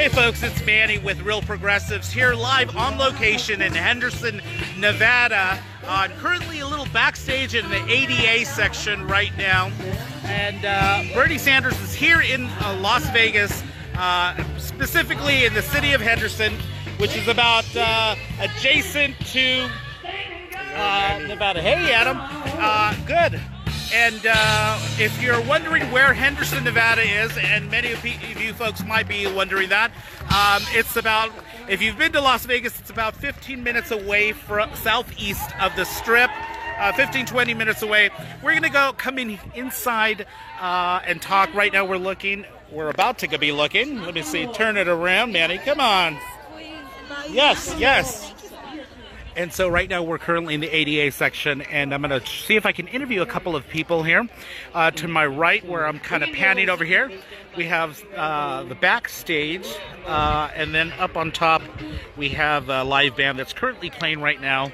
Hey folks, it's Manny with Real Progressives here live on location in Henderson, Nevada. Currently a little backstage in the ADA section right now. And Bernie Sanders is here in Las Vegas, specifically in the city of Henderson, which is about adjacent to Nevada. Hey Adam, good. And if you're wondering where Henderson, Nevada is, and many of you folks might be wondering that, it's about, if you've been to Las Vegas, it's about 15 minutes away from southeast of the Strip, 15-20 minutes away. We're going to go come in inside and talk. Right now we're about to be looking. Let me see, turn it around, Manny, come on. Yes, yes. And so right now we're currently in the ADA section, and I'm going to see if I can interview a couple of people here. To my right, where I'm kind of panning over here, we have the backstage, and then up on top we have a live band that's currently playing right now.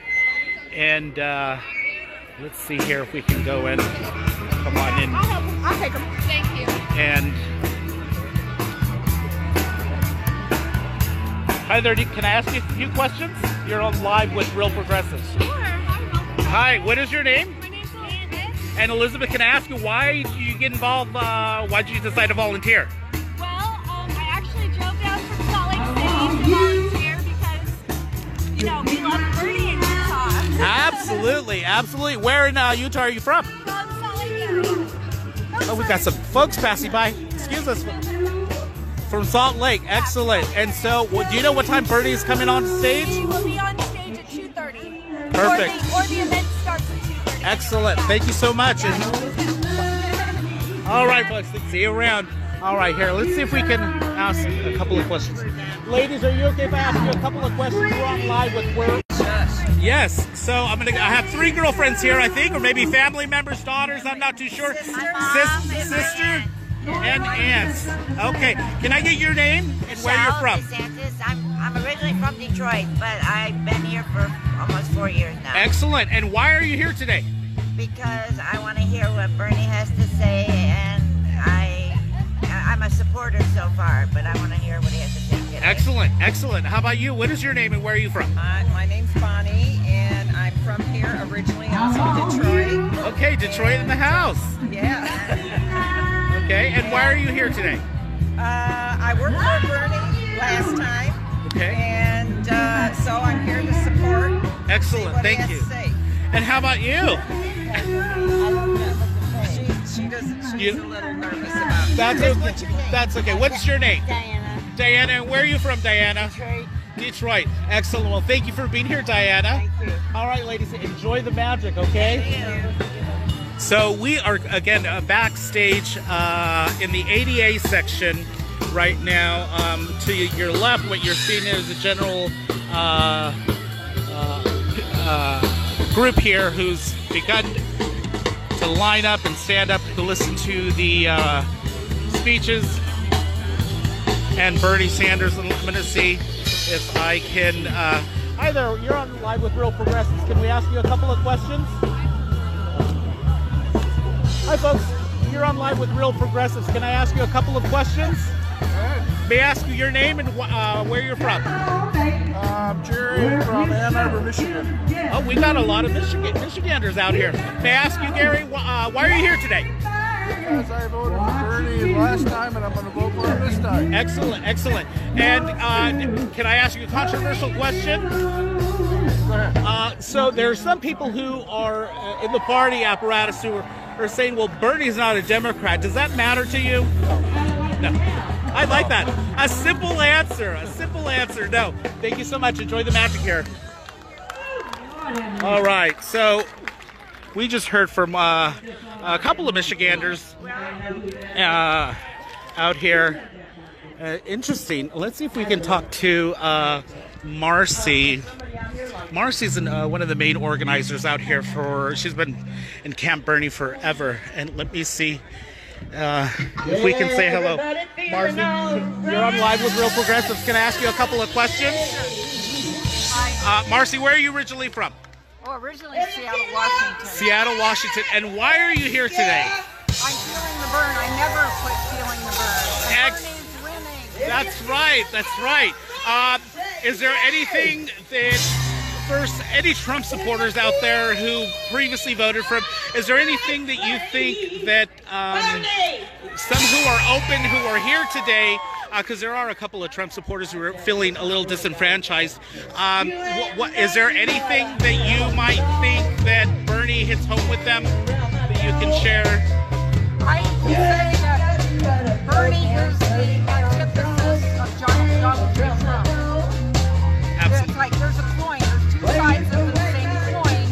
And let's see here if we can go in. Come on in. I'll take them. Thank you. And hi there, can I ask you a few questions? You're on live with Real Progressives. Sure. Hi, what is your name? My name's Elizabeth. And Elizabeth, can I ask you, why did you get involved? Why did you decide to volunteer? Well, I actually drove down from Salt Lake City to volunteer because, you know, we love Bernie in Utah. Absolutely, absolutely. Where in Utah are you from? From Salt Lake area. Oh, we got some folks passing by. Excuse us. From Salt Lake, excellent. And so, do you know what time Bernie is coming on stage? He will be on stage at 2:30. Perfect. Or the event starts at 2:30. Excellent. Thank you so much. All right, folks. Let's see you around. All right, here. Let's see if we can ask a couple of questions. Ladies, are you okay if I ask you a couple of questions? We're on live with World. Yes. So I have 3 girlfriends here, I think, or maybe family members, daughters. I'm not too sure. Sister. And aunts. Okay. Can I get your name and where you're from? DeSantis. I'm originally from Detroit, but I've been here for almost 4 years now. Excellent. And why are you here today? Because I want to hear what Bernie has to say, and I'm a supporter so far, but I want to hear what he has to say today. Excellent. Excellent. How about you? What is your name and where are you from? My name's Bonnie, and I'm from here originally, also Detroit. Okay, Detroit in the house. Yeah. Okay, and why are you here today? I worked for Bernie last time. Okay. And so I'm here to support. Excellent, What thank he has you. to say. And how about you? She doesn't. She's a little nervous about it. That's Just okay. what you can. That's okay. What's your name? Diana. Diana, and where are you from, Diana? Detroit. Detroit. Excellent. Well, thank you for being here, Diana. Thank you. All right, ladies, enjoy the magic, okay? So we are, again, backstage in the ADA section right now. To your left, what you're seeing is a general group here who's begun to line up and stand up to listen to the speeches. And Bernie Sanders, I'm going to see if I can... Hi there, you're on live with Real Progressives. Can we ask you a couple of questions? Hi folks, you're on live with Real Progressives. Can I ask you a couple of questions? May I ask you your name and where you're from? Jerry from Ann Arbor, Michigan. Oh, we got a lot of Michiganders out here. May I ask you, Gary, why are you here today? Because I voted for Bernie last time and I'm going to vote for him this time. Excellent, excellent. And can I ask you a controversial question? Go ahead. So there are some people who are in the party apparatus who are saying, well, Bernie's not a Democrat. Does that matter to you? No. I like that. A simple answer. A simple answer. No. Thank you so much. Enjoy the magic here. All right. So we just heard from a couple of Michiganders out here. Interesting. Let's see if we can talk to Marcy. Marcy's one of the main organizers out here she's been in Camp Bernie forever. And let me see if we can say hello. Marcy, you're on live with Real Progressives. Can I ask you a couple of questions? Marcy, where are you originally from? Oh, originally Seattle, Washington. Seattle, Washington. And why are you here today? I'm feeling the burn. I never quit feeling the burn. And Bernie's winning. That's right. That's right. Is there anything that, first, any Trump supporters out there who previously voted for him, is there anything that you think that some who are open, who are here today, because there are a couple of Trump supporters who are feeling a little disenfranchised, is there anything that you might think that Bernie hits home with them that you can share? I would say that Bernie is the antithesis of Donald J. Trump. It's like there's a coin, there's two sides of the same coin,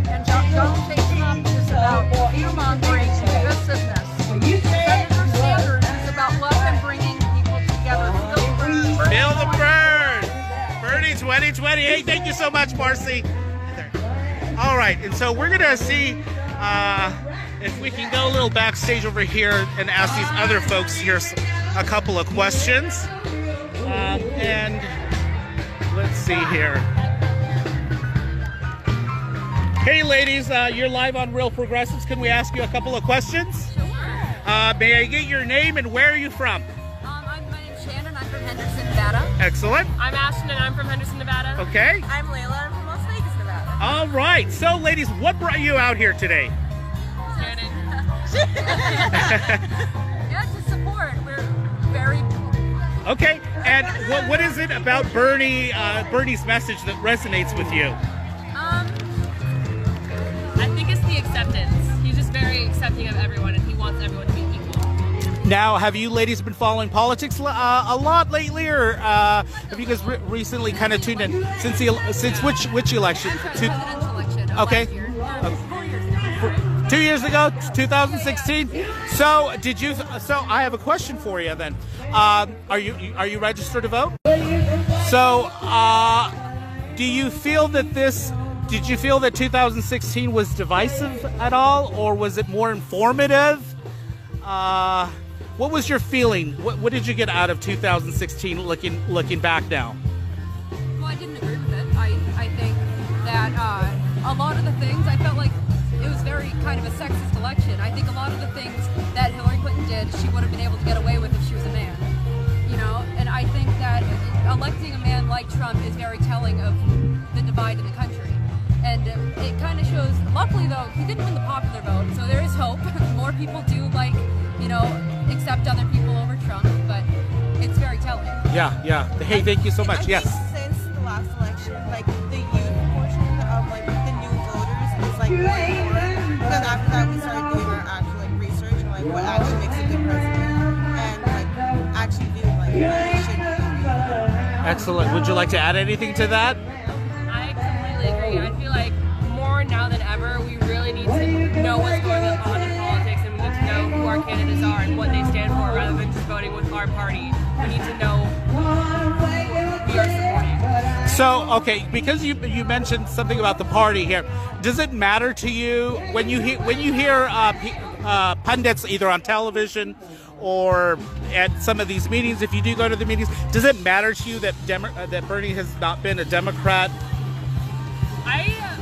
and Donald J. Trump is about fear-mongering and divisiveness. Senator Sanders is about love and bringing people together. Feel the burn! Bernie 2020. Hey, thank you so much, Marcy. All right, and so we're going to see if we can go a little backstage over here and ask these other folks here a couple of questions. And let's see here. Hey, ladies, you're live on Real Progressives. Can we ask you a couple of questions? Sure. May I get your name and where are you from? My name's Shannon. I'm from Henderson, Nevada. Excellent. I'm Ashton, and I'm from Henderson, Nevada. Okay. I'm Layla. I'm from Las Vegas, Nevada. All right. So, ladies, what brought you out here today? Shannon. Yeah, to support. We're very... Okay. And what is it about Bernie's message that resonates with you? I think it's the acceptance. He's just very accepting of everyone, and he wants everyone to be equal. Now, have you ladies been following politics a lot lately, or have you guys recently kind of tuned in since which election? Presidential election. Okay. Last year. 4 years now. 2 years ago, 2016. So did you? So I have a question for you then. Are you registered to vote? So do you feel that Did you feel that 2016 was divisive at all, or was it more informative? What was your feeling? What did you get out of 2016 looking back now? Well, I didn't agree with it. I think that a lot of the things, I felt like it was very kind of a sexist election. I think a lot of the things that Hillary Clinton did, she would have been able to get away with if she was a man. You know, and I think that electing a man like Trump is very telling of the divide in the country. And it kind of shows, luckily though, he didn't win the popular vote, so there is hope. More people do accept other people over Trump, but it's very telling. Yeah. Hey, thank you so much. I Yes. think since the last election, the youth portion of the new voters is way more. Because after that, we started doing our actual research and what actually makes a good president, and actually doing what should be. Excellent. Would you like to add anything to that? I completely agree. I feel like more now than ever, we really need to know what's going on in politics, and we need to know who our candidates are and what they stand for, rather than just voting with our party. We need to know who we are supporting. So, okay, because you mentioned something about the party here, does it matter to you when you hear pundits either on television or at some of these meetings? If you do go to the meetings, does it matter to you that that Bernie has not been a Democrat?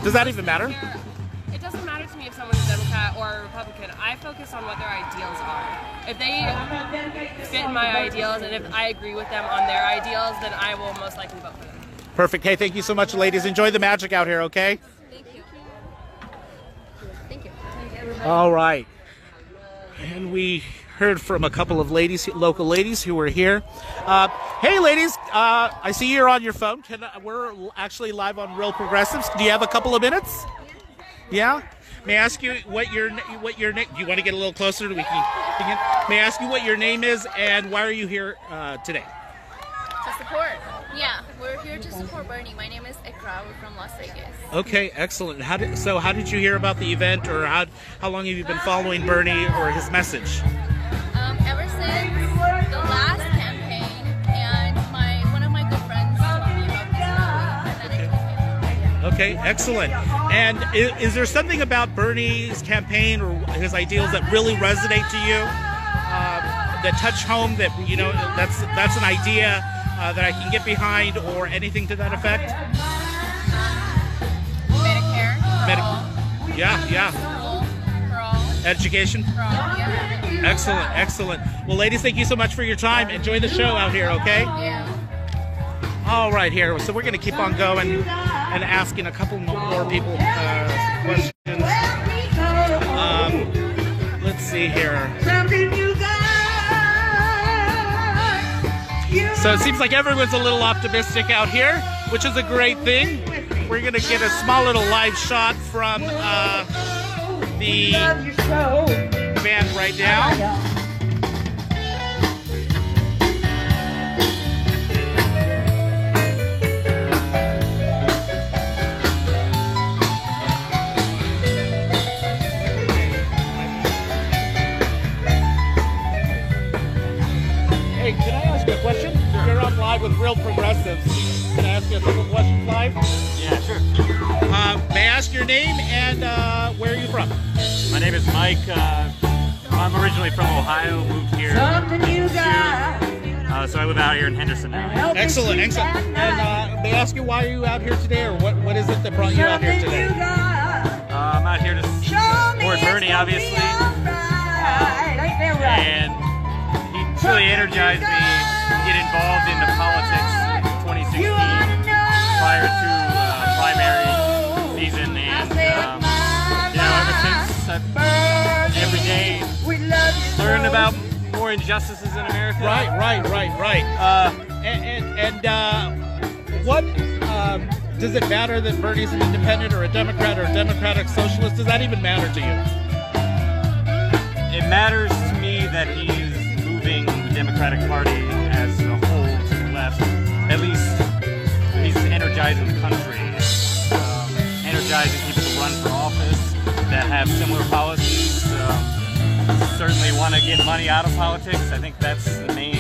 Does that even matter? It doesn't matter to me if someone's a Democrat or a Republican. I focus on what their ideals are. If they fit my ideals and if I agree with them on their ideals, then I will most likely vote for them. Perfect. Hey, thank you so much, ladies. Enjoy the magic out here, okay? Thank you. Thank you. All right. And we heard from a couple of ladies, local ladies who were here. Hey, ladies, I see you're on your phone. We're actually live on Real Progressives. Do you have a couple of minutes? Yeah? May I ask you what your name? Do you want to get a little closer? May I ask you what your name is and why are you here today? To support. Yeah, we're here to support Bernie. My name is Ikra. We're from Las Vegas. Okay, excellent. How did you hear about the event, or how long have you been following Bernie or his message? Ever since the last campaign, and one of my good friends told me about this movie, and then I told him. Okay, excellent. And is there something about Bernie's campaign or his ideals that really resonate to you, that touch home, that that's an idea that I can get behind, or anything to that effect? Medicare. Yeah. School for all. Education. For all, yeah. Excellent, excellent. Well, ladies, thank you so much for your time. Enjoy the show out here, okay? Yeah. All right, here. So we're going to keep on going and asking a couple more people questions. Let's see here. So it seems like everyone's a little optimistic out here, which is a great thing. We're going to get a small little live shot from the band right now. Hey, can I ask you a question? Sure. You're on live with Real Progressives. Can I ask you a couple questions live? Yeah, sure. May I ask your name and where are you from? My name is Mike. I'm originally from Ohio, moved here in June. So I live out here in Henderson now. Excellent, excellent. And may I ask you why are you out here today, or what is it that brought you out here today? I'm out here to support Bernie, obviously. And he really energized me to get involved into politics in 2016 prior to primary season. And, you know, ever since I've every day learned about more injustices in America. Right. What does it matter that Bernie's an independent or a Democrat or a Democratic Socialist? Does that even matter to you? It matters to me that he's moving the Democratic Party as a whole to the left. At least he's energizing the country, energizing people to run for office that have similar policies. Certainly want to get money out of politics. I think that's the main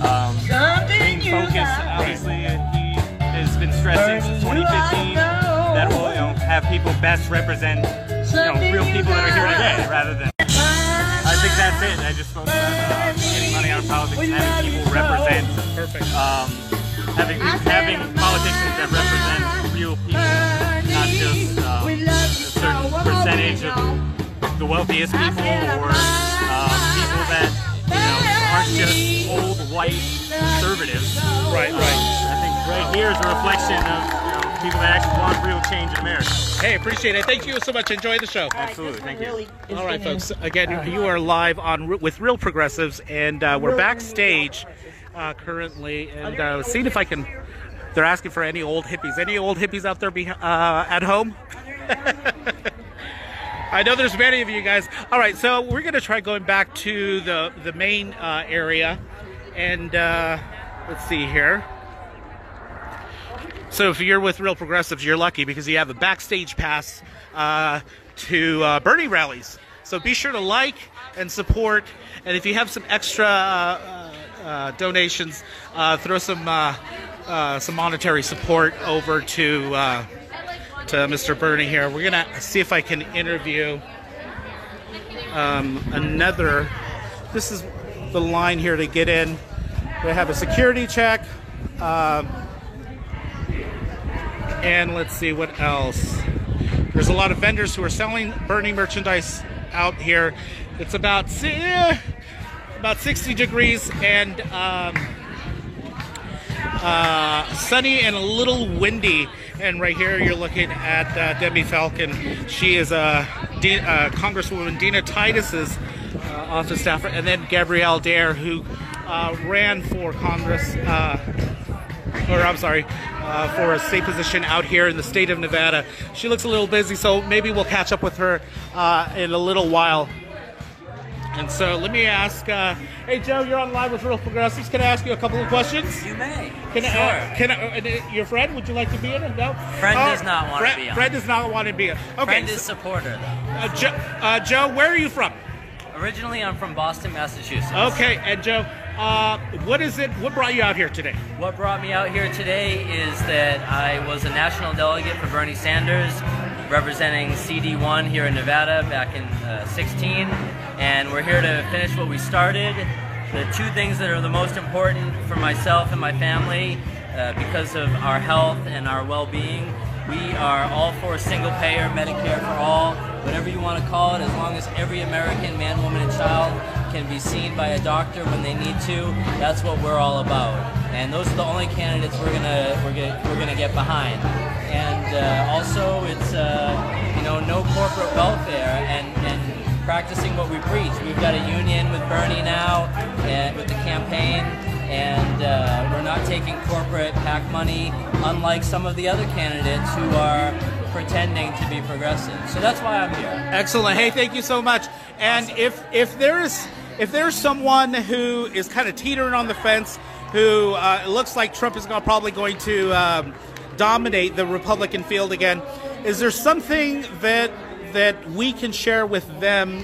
focus. Obviously, he has been stressing since 2015 that will, you know, have people best represent, you know, real people that are here today, rather than. I think that's it. I just focus on getting money out of politics, having people represent. Perfect. Having politicians that represent real people, not just a certain percentage of the wealthiest people or people that, you know, aren't just old white conservatives. Right. I think right here is a reflection of, you know, people that actually want real change in America. Hey, appreciate it. Thank you so much. Enjoy the show. Absolutely. Thank you. All right, folks. Again, you are live on with Real Progressives, and we're backstage currently, and seeing if I can. They're asking for any old hippies. Any old hippies out there at home? I know there's many of you guys. All right, so we're going to try going back to the main area, and let's see here. So if you're with Real Progressives, you're lucky because you have a backstage pass to Bernie rallies. So be sure to like and support, and if you have some extra donations, throw some monetary support over to Mr. Bernie here. We're gonna see if I can interview another. This is the line here to get in. They have a security check, and let's see what else. There's a lot of vendors who are selling Bernie merchandise out here. It's about 60 degrees and sunny and a little windy. And right here you're looking at Debbie Falcon. She is Congresswoman Dina Titus's office staffer, and then Gabrielle Dare, who ran for Congress, for a state position out here in the state of Nevada. She looks a little busy, so maybe we'll catch up with her in a little while. And so let me ask, hey Joe, you're on live with Real Progressives. Can I ask you a couple of questions? You may. Sure. Your friend, would you like to be in it? No? Friend does not want to be on. Friend does not want to be in. Okay. Friend is supporter, though. Joe, where are you from? Originally, I'm from Boston, Massachusetts. Okay, and Joe, what brought you out here today? What brought me out here today is that I was a national delegate for Bernie Sanders, representing CD1 here in Nevada back in 16, and we're here to finish what we started. The two things that are the most important for myself and my family, because of our health and our well-being, we are all for single-payer Medicare for all, whatever you want to call it, as long as every American man, woman, and child can be seen by a doctor when they need to. That's what we're all about, and those are the only candidates we're gonna get behind. And also, it's no corporate welfare and practicing what we preach. We've got a union with Bernie now, and with the campaign, and we're not taking corporate PAC money, unlike some of the other candidates who are pretending to be progressive. So that's why I'm here. Excellent. Hey, thank you so much. And Awesome. if there's someone who is kind of teetering on the fence, who it looks like Trump is probably going to dominate the Republican field again, is there something that we can share with them,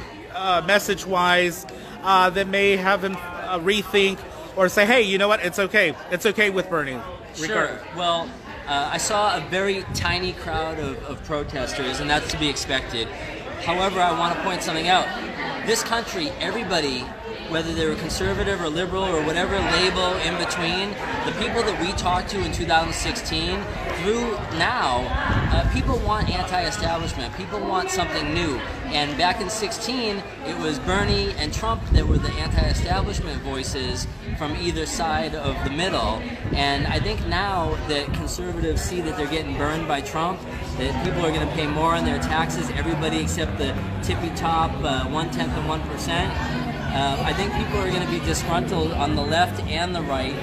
message-wise, that may have them rethink or say, hey, you know what, it's okay with Bernie? Sure. Well, I saw a very tiny crowd of protesters, and that's to be expected. However, I want to point something out. This country, everybody, whether they were conservative or liberal or whatever label in between, the people that we talked to in 2016 through now, people want anti-establishment. People want something new. And back in 16, it was Bernie and Trump that were the anti-establishment voices from either side of the middle. And I think now that conservatives see that they're getting burned by Trump, that people are going to pay more on their taxes, everybody except the tippy top 1/10 of 1%. I think people are going to be disgruntled on the left and the right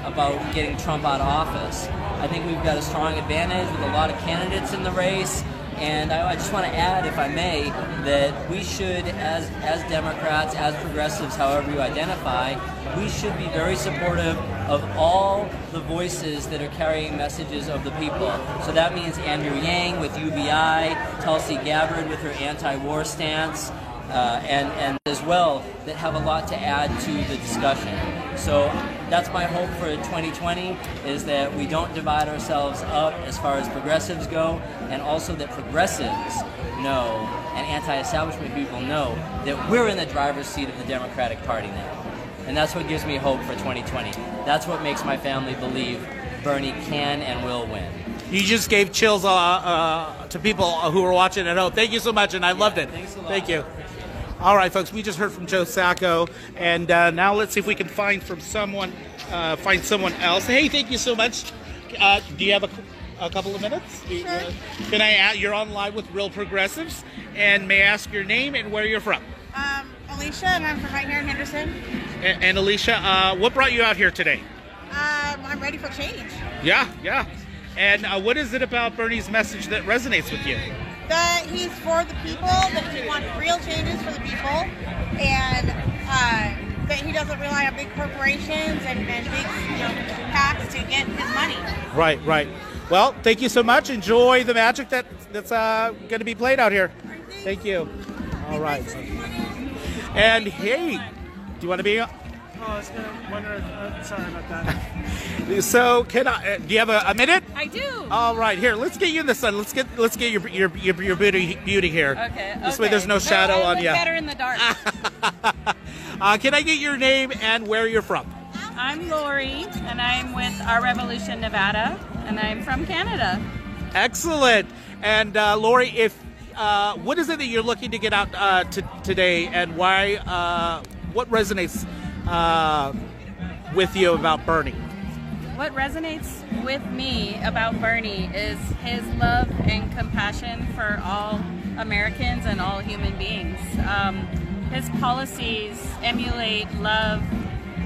about getting Trump out of office. I think we've got a strong advantage with a lot of candidates in the race, and I just want to add, if I may, that we should, as Democrats, as progressives, however you identify, we should be very supportive of all the voices that are carrying messages of the people. So that means Andrew Yang with UBI, Tulsi Gabbard with her anti-war stance, and as well that have a lot to add to the discussion. So that's my hope for 2020, is that we don't divide ourselves up as far as progressives go, and also that progressives know and anti-establishment people know that we're in the driver's seat of the Democratic Party now. And that's what gives me hope for 2020. That's what makes my family believe Bernie can and will win. You just gave chills to people who are watching at home. Thank you so much, and I loved it. Thanks a lot. Thank you. All right, folks, we just heard from Joe Sacco, and now let's see if we can find someone else. Hey, thank you so much. Do you have a couple of minutes? Sure. Can I ask, you're on live with Real Progressives, and may I ask your name and where you're from? Alicia, and I'm from right here in Henderson. And Alicia, what brought you out here today? I'm ready for change. Yeah. And what is it about Bernie's message that resonates with you? That he's for the people, that he wants real changes for the people, and that he doesn't rely on big corporations and big PACs to get his money. Right. Well, thank you so much. Enjoy the magic that's going to be played out here. Thank you. All right. And hey, do you want to be? Oh, I was going to wonder. Sorry about that. So, do you have a minute? I do. All right, here. Let's get you in the sun. Let's get your beauty here. Okay. This way, there's no shadow on you. Better in the dark. Can I get your name and where you're from? I'm Lori, and I'm with Our Revolution Nevada, and I'm from Canada. Excellent. And Lori, what is it that you're looking to get out today, and why? What resonates with you about Bernie? What resonates with me about Bernie is his love and compassion for all Americans and all human beings. His policies emulate love,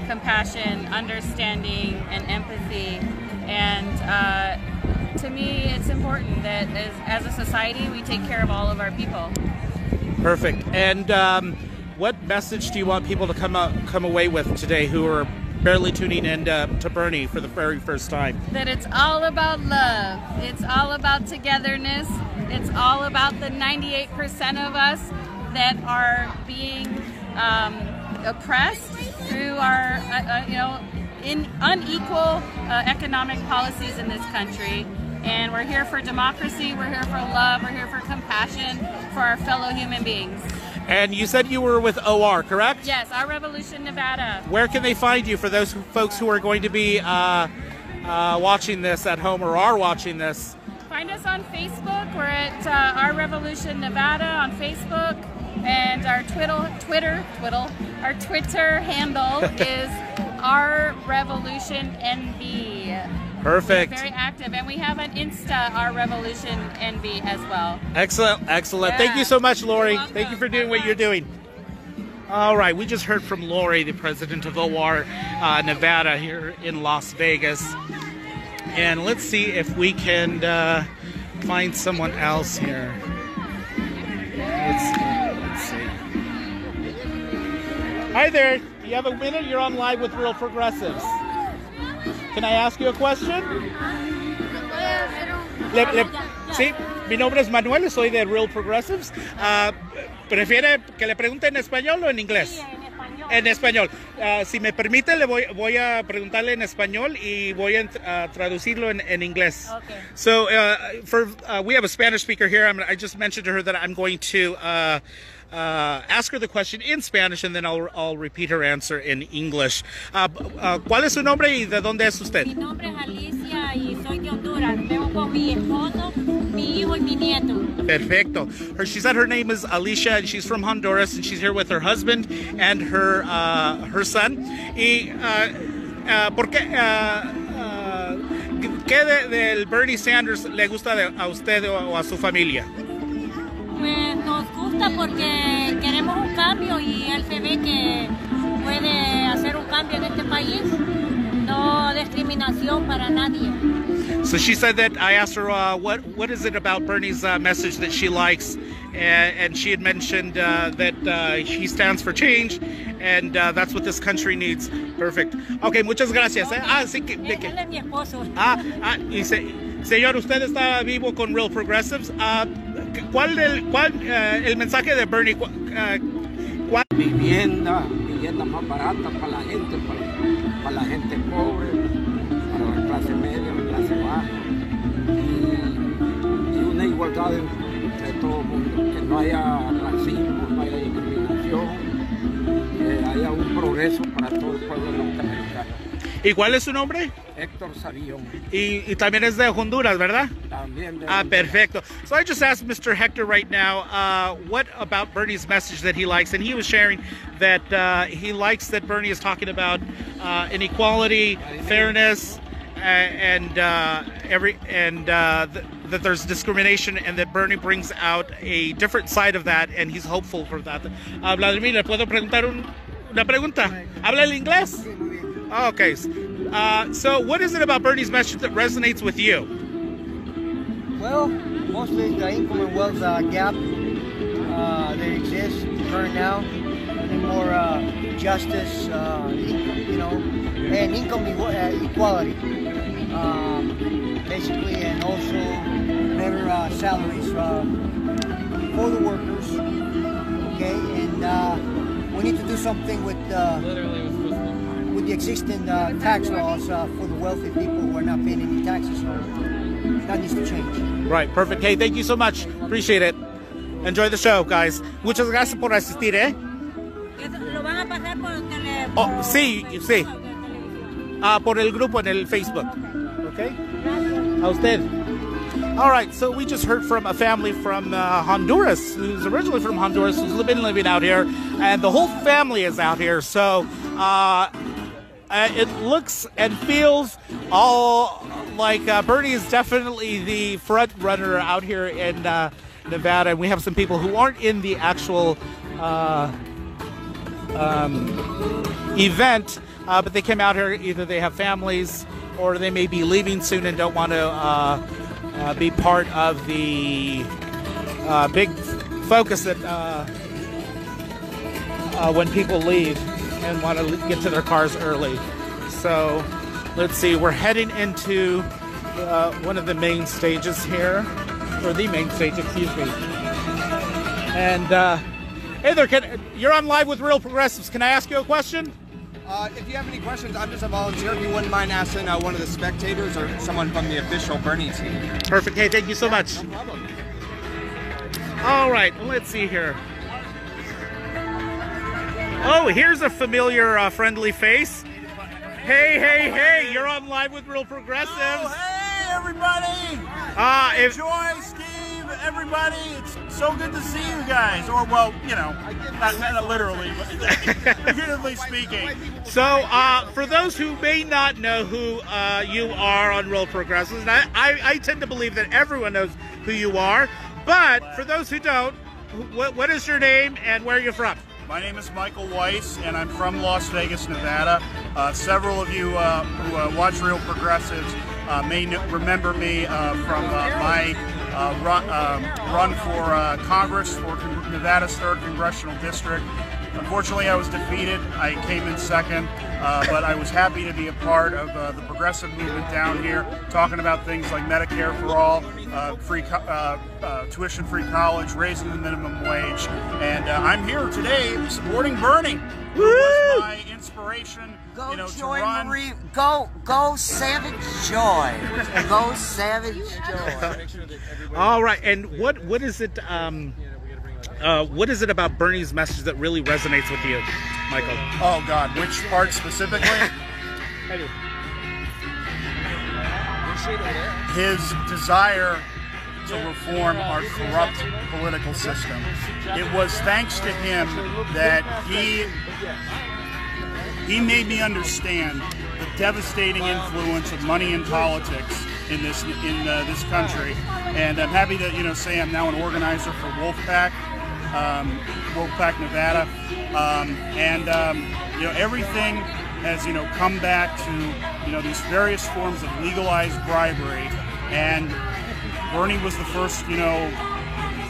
compassion, understanding, and empathy. And to me, it's important that as a society, we take care of all of our people. Perfect. And what message do you want people to come away with today who are barely tuning in to Bernie for the very first time? That it's all about love. It's all about togetherness. It's all about the 98% of us that are being oppressed through our, unequal economic policies in this country. And we're here for democracy. We're here for love. We're here for compassion for our fellow human beings. And you said you were with OR, correct? Yes, Our Revolution Nevada. Where can they find you for those folks who are going to be watching this at home or are watching this? Find us on Facebook. We're at Our Revolution Nevada on Facebook. And our Twitter handle is Our Revolution NB. Perfect. We're very active, and we have an Insta, Our Revolution NB, as well. Excellent, excellent. Yeah. Thank you so much, Lori. Thank you for doing what you're doing. All right, we just heard from Lori, the president of OR Nevada here in Las Vegas. And let's see if we can find someone else here. Let's see. Hi there. You have a minute? You're on live with Real Progressives. Can I ask you a question? Sí, mi nombre es Manuel, soy de Real Progressives. ¿Prefiere que le pregunte en español o en inglés? En español. Si me permite, voy a preguntarle en español y voy a traducirlo en inglés. Okay. So, we have a Spanish speaker here. I just mentioned to her that I'm going to ask her the question in Spanish, and then I'll repeat her answer in English. ¿Cuál es su nombre y de dónde es usted? Mi nombre es Alicia y soy de Honduras. Vengo con mi esposo, mi hijo y mi nieto. Perfecto. She said her name is Alicia and she's from Honduras, and she's here with her husband and her son. Y ¿por qué? ¿Qué del Bernie Sanders le gusta a usted o a su familia? Pues nos gusta porque queremos un cambio y él se ve que puede hacer un cambio en este país. No discriminación para nadie. So she said that I asked her what is it about Bernie's message that she likes, and she had mentioned that he stands for change, and that's what this country needs. Perfect. Okay, muchas gracias. Sí, Él es mi esposo. Y señor, usted está vivo con Real Progressives. ¿Cuál el mensaje de Bernie? Vivienda más barata para la gente, para la gente pobre, para la clase media, la clase baja, y una igualdad entre todo el mundo, que no haya racismo, no haya discriminación, que haya un progreso para todo el pueblo norteamericano. ¿Y cuál es su nombre? Héctor Sarillón. Y también es de Honduras, ¿verdad? También de perfecto. So I just asked Mr. Hector right now, what about Bernie's message that he likes? And he was sharing that he likes that Bernie is talking about inequality, fairness, and that there's discrimination, and that Bernie brings out a different side of that, and he's hopeful for that. Vladimir, ¿le puedo preguntar una pregunta? ¿Habla el inglés? Okay. So what is it about Bernie's message that resonates with you? Well, mostly the income and wealth gap that exists current now, and more justice, and income equality, basically, and also better salaries for the workers. Okay, and we need to do something with the existing tax laws for the wealthy people who are not paying any taxes. So that needs to change. Right, perfect. Hey, thank you so much. Appreciate it. Enjoy the show, guys. Muchas gracias por asistir, ¿eh? Lo van a pasar por tele. Oh, sí. Por el grupo en el Facebook. Okay. A usted. All right, so we just heard from a family from Honduras, who's originally from Honduras, who's been living out here, and the whole family is out here. So it looks and feels all like Bernie is definitely the front runner out here in Nevada. And we have some people who aren't in the actual event, but they came out here. Either they have families or they may be leaving soon and don't want to be part of the big focus that when people leave and want to get to their cars early. So let's see, we're heading into one of the main stages here, or the main stage, excuse me. And hey there, you're on live with Real Progressives. Can I ask you a question? If you have any questions, I'm just a volunteer. If you wouldn't mind asking one of the spectators or someone from the official Bernie team. Perfect. Hey, thank you so much. No problem. All right, let's see here. Oh, here's a familiar, friendly face. Hey, you're on live with Real Progressives. Oh, hey, everybody. If Joy, Steve, everybody. It's so good to see you guys. Or, well, you know, not literally, but figuratively speaking. So, for those who may not know who you are on Real Progressives, and I tend to believe that everyone knows who you are, but for those who don't, what is your name and where are you from? My name is Michael Weiss, and I'm from Las Vegas, Nevada. Several of you who watch Real Progressives may remember me from my run for Congress for Nevada's 3rd Congressional District. Unfortunately, I was defeated. I came in second, but I was happy to be a part of the progressive movement down here, talking about things like Medicare for all, tuition-free college, raising the minimum wage, and I'm here today supporting Bernie, who was my inspiration. Go you know, Joy to run. Marie. Go Savage Joy. Go Savage Joy. All right, and what is it? What is it about Bernie's message that really resonates with you, Michael? Oh God, which part specifically? His desire to reform our corrupt political system. It was thanks to him that he made me understand the devastating influence of money in politics in this country. And I'm happy to say I'm now an organizer for Wolfpack. Wolfpack, Nevada, everything has come back to these various forms of legalized bribery, and Bernie was the first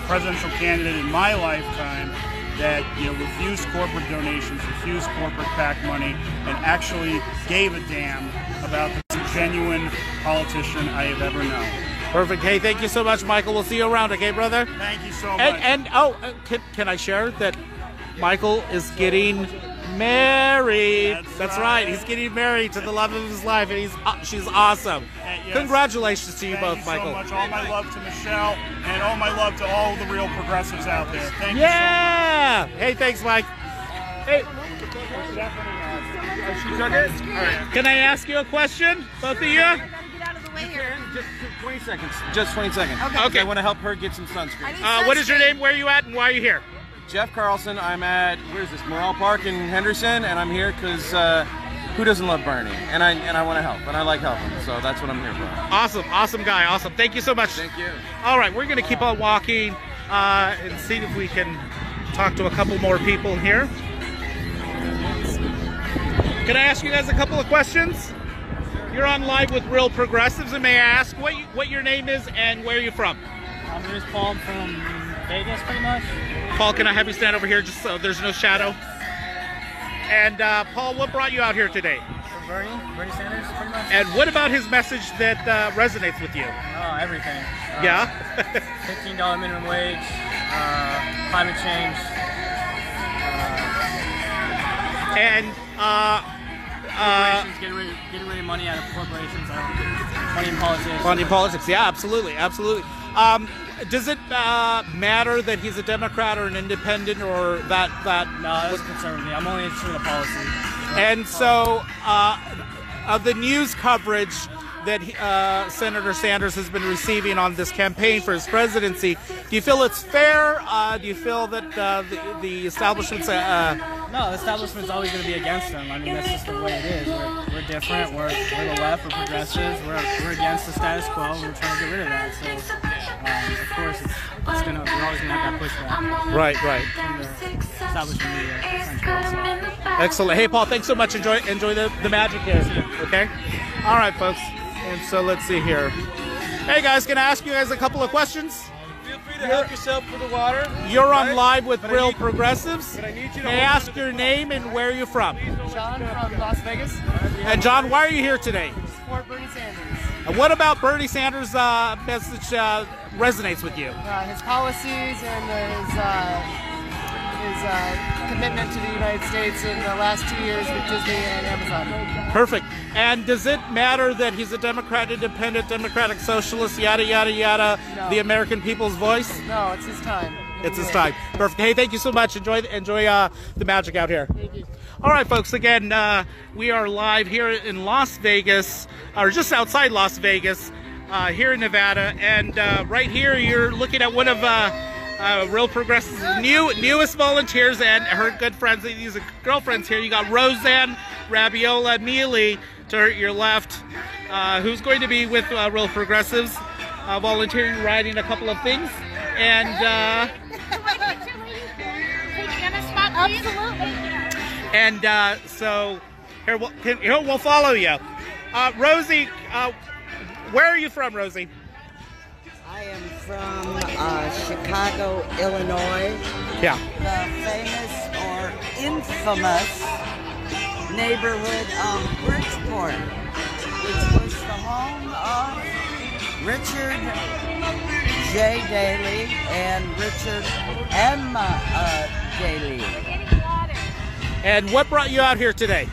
presidential candidate in my lifetime that refused corporate donations, refused corporate PAC money, and actually gave a damn about the most genuine politician I have ever known. Perfect. Hey, thank you so much, Michael. We'll see you around, okay, brother? Thank you so much. And can I share that Michael is getting married? That's right. He's getting married to the love of his life, and she's awesome. Yes. Congratulations to you both, Michael. Thank you so much. All my love to Michelle, and all my love to all the Real Progressives out there. Thank you so much. Hey, thanks, Mike. Hey. Can I ask you a question, both of you? Just 20 seconds. Just 20 seconds. Okay. I want to help her get some sunscreen. What is your name? Where are you at? And why are you here? Jeff Carlson. I'm at Morale Park in Henderson, and I'm here because who doesn't love Bernie? And I want to help, and I like helping, so that's what I'm here for. Awesome guy. Awesome. Thank you so much. Thank you. All right, we're going to keep on walking and see if we can talk to a couple more people here. Can I ask you guys a couple of questions? You're on live with Real Progressives, and may I ask what your name is and where you're from? My name is Paul. I'm from Vegas, pretty much. Paul, can I have you stand over here just so there's no shadow? And Paul, what brought you out here today? For Bernie Sanders, pretty much. And what about his message that resonates with you? Oh, everything. Yeah? $15 minimum wage, climate change. And corporations, getting rid of money out of corporations, money in politics. Money in politics, yeah, absolutely. Does it matter that he's a Democrat or an independent, or that? No, that doesn't concern me. I'm only interested in the policy. And so, the news coverage that Senator Sanders has been receiving on this campaign for his presidency, do you feel it's fair? Do you feel that the establishment's... No, the establishment's always going to be against them. I mean, that's just the way it is. We're different. We're the left. We're progressives. We're against the status quo. We're trying to get rid of that. So, of course, we're always going to have that pushback. Right. From the establishment media, essentially. So. Excellent. Hey, Paul, thanks so much. Enjoy the magic here. Okay? All right, folks. And so let's see here. Hey, guys, can I ask you guys a couple of questions? Feel free to help yourself for the water. You're on live with Real Progressives. But I need you to May I ask your name and where you're from? John from Las Vegas. And John, why are you here today? Support Bernie Sanders. And what about Bernie Sanders' message resonates with you? His policies and his commitment to the United States in the last 2 years with Disney and Amazon. Perfect. And does it matter that he's a Democrat, independent, democratic socialist, yada, yada, yada, No. the American people's voice? No, it's his time. It's his time. Perfect. Hey, thank you so much. Enjoy the magic out here. Thank you. All right, folks. Again, we are live here in Las Vegas, or just outside Las Vegas, here in Nevada. And right here, you're looking at one of Real Progressive's newest volunteers and her good friends. These are girlfriends here. You got Roseanne Rabiola Neely to your left, who's going to be with Real Progressives, volunteering, writing a couple of things. And so here we'll follow you. Rosie, where are you from, Rosie? I am from Chicago, Illinois. Yeah. The famous or infamous neighborhood of Bridgeport, which was the home of Richard J. Daley and Richard M. Daley. And what brought you out here today?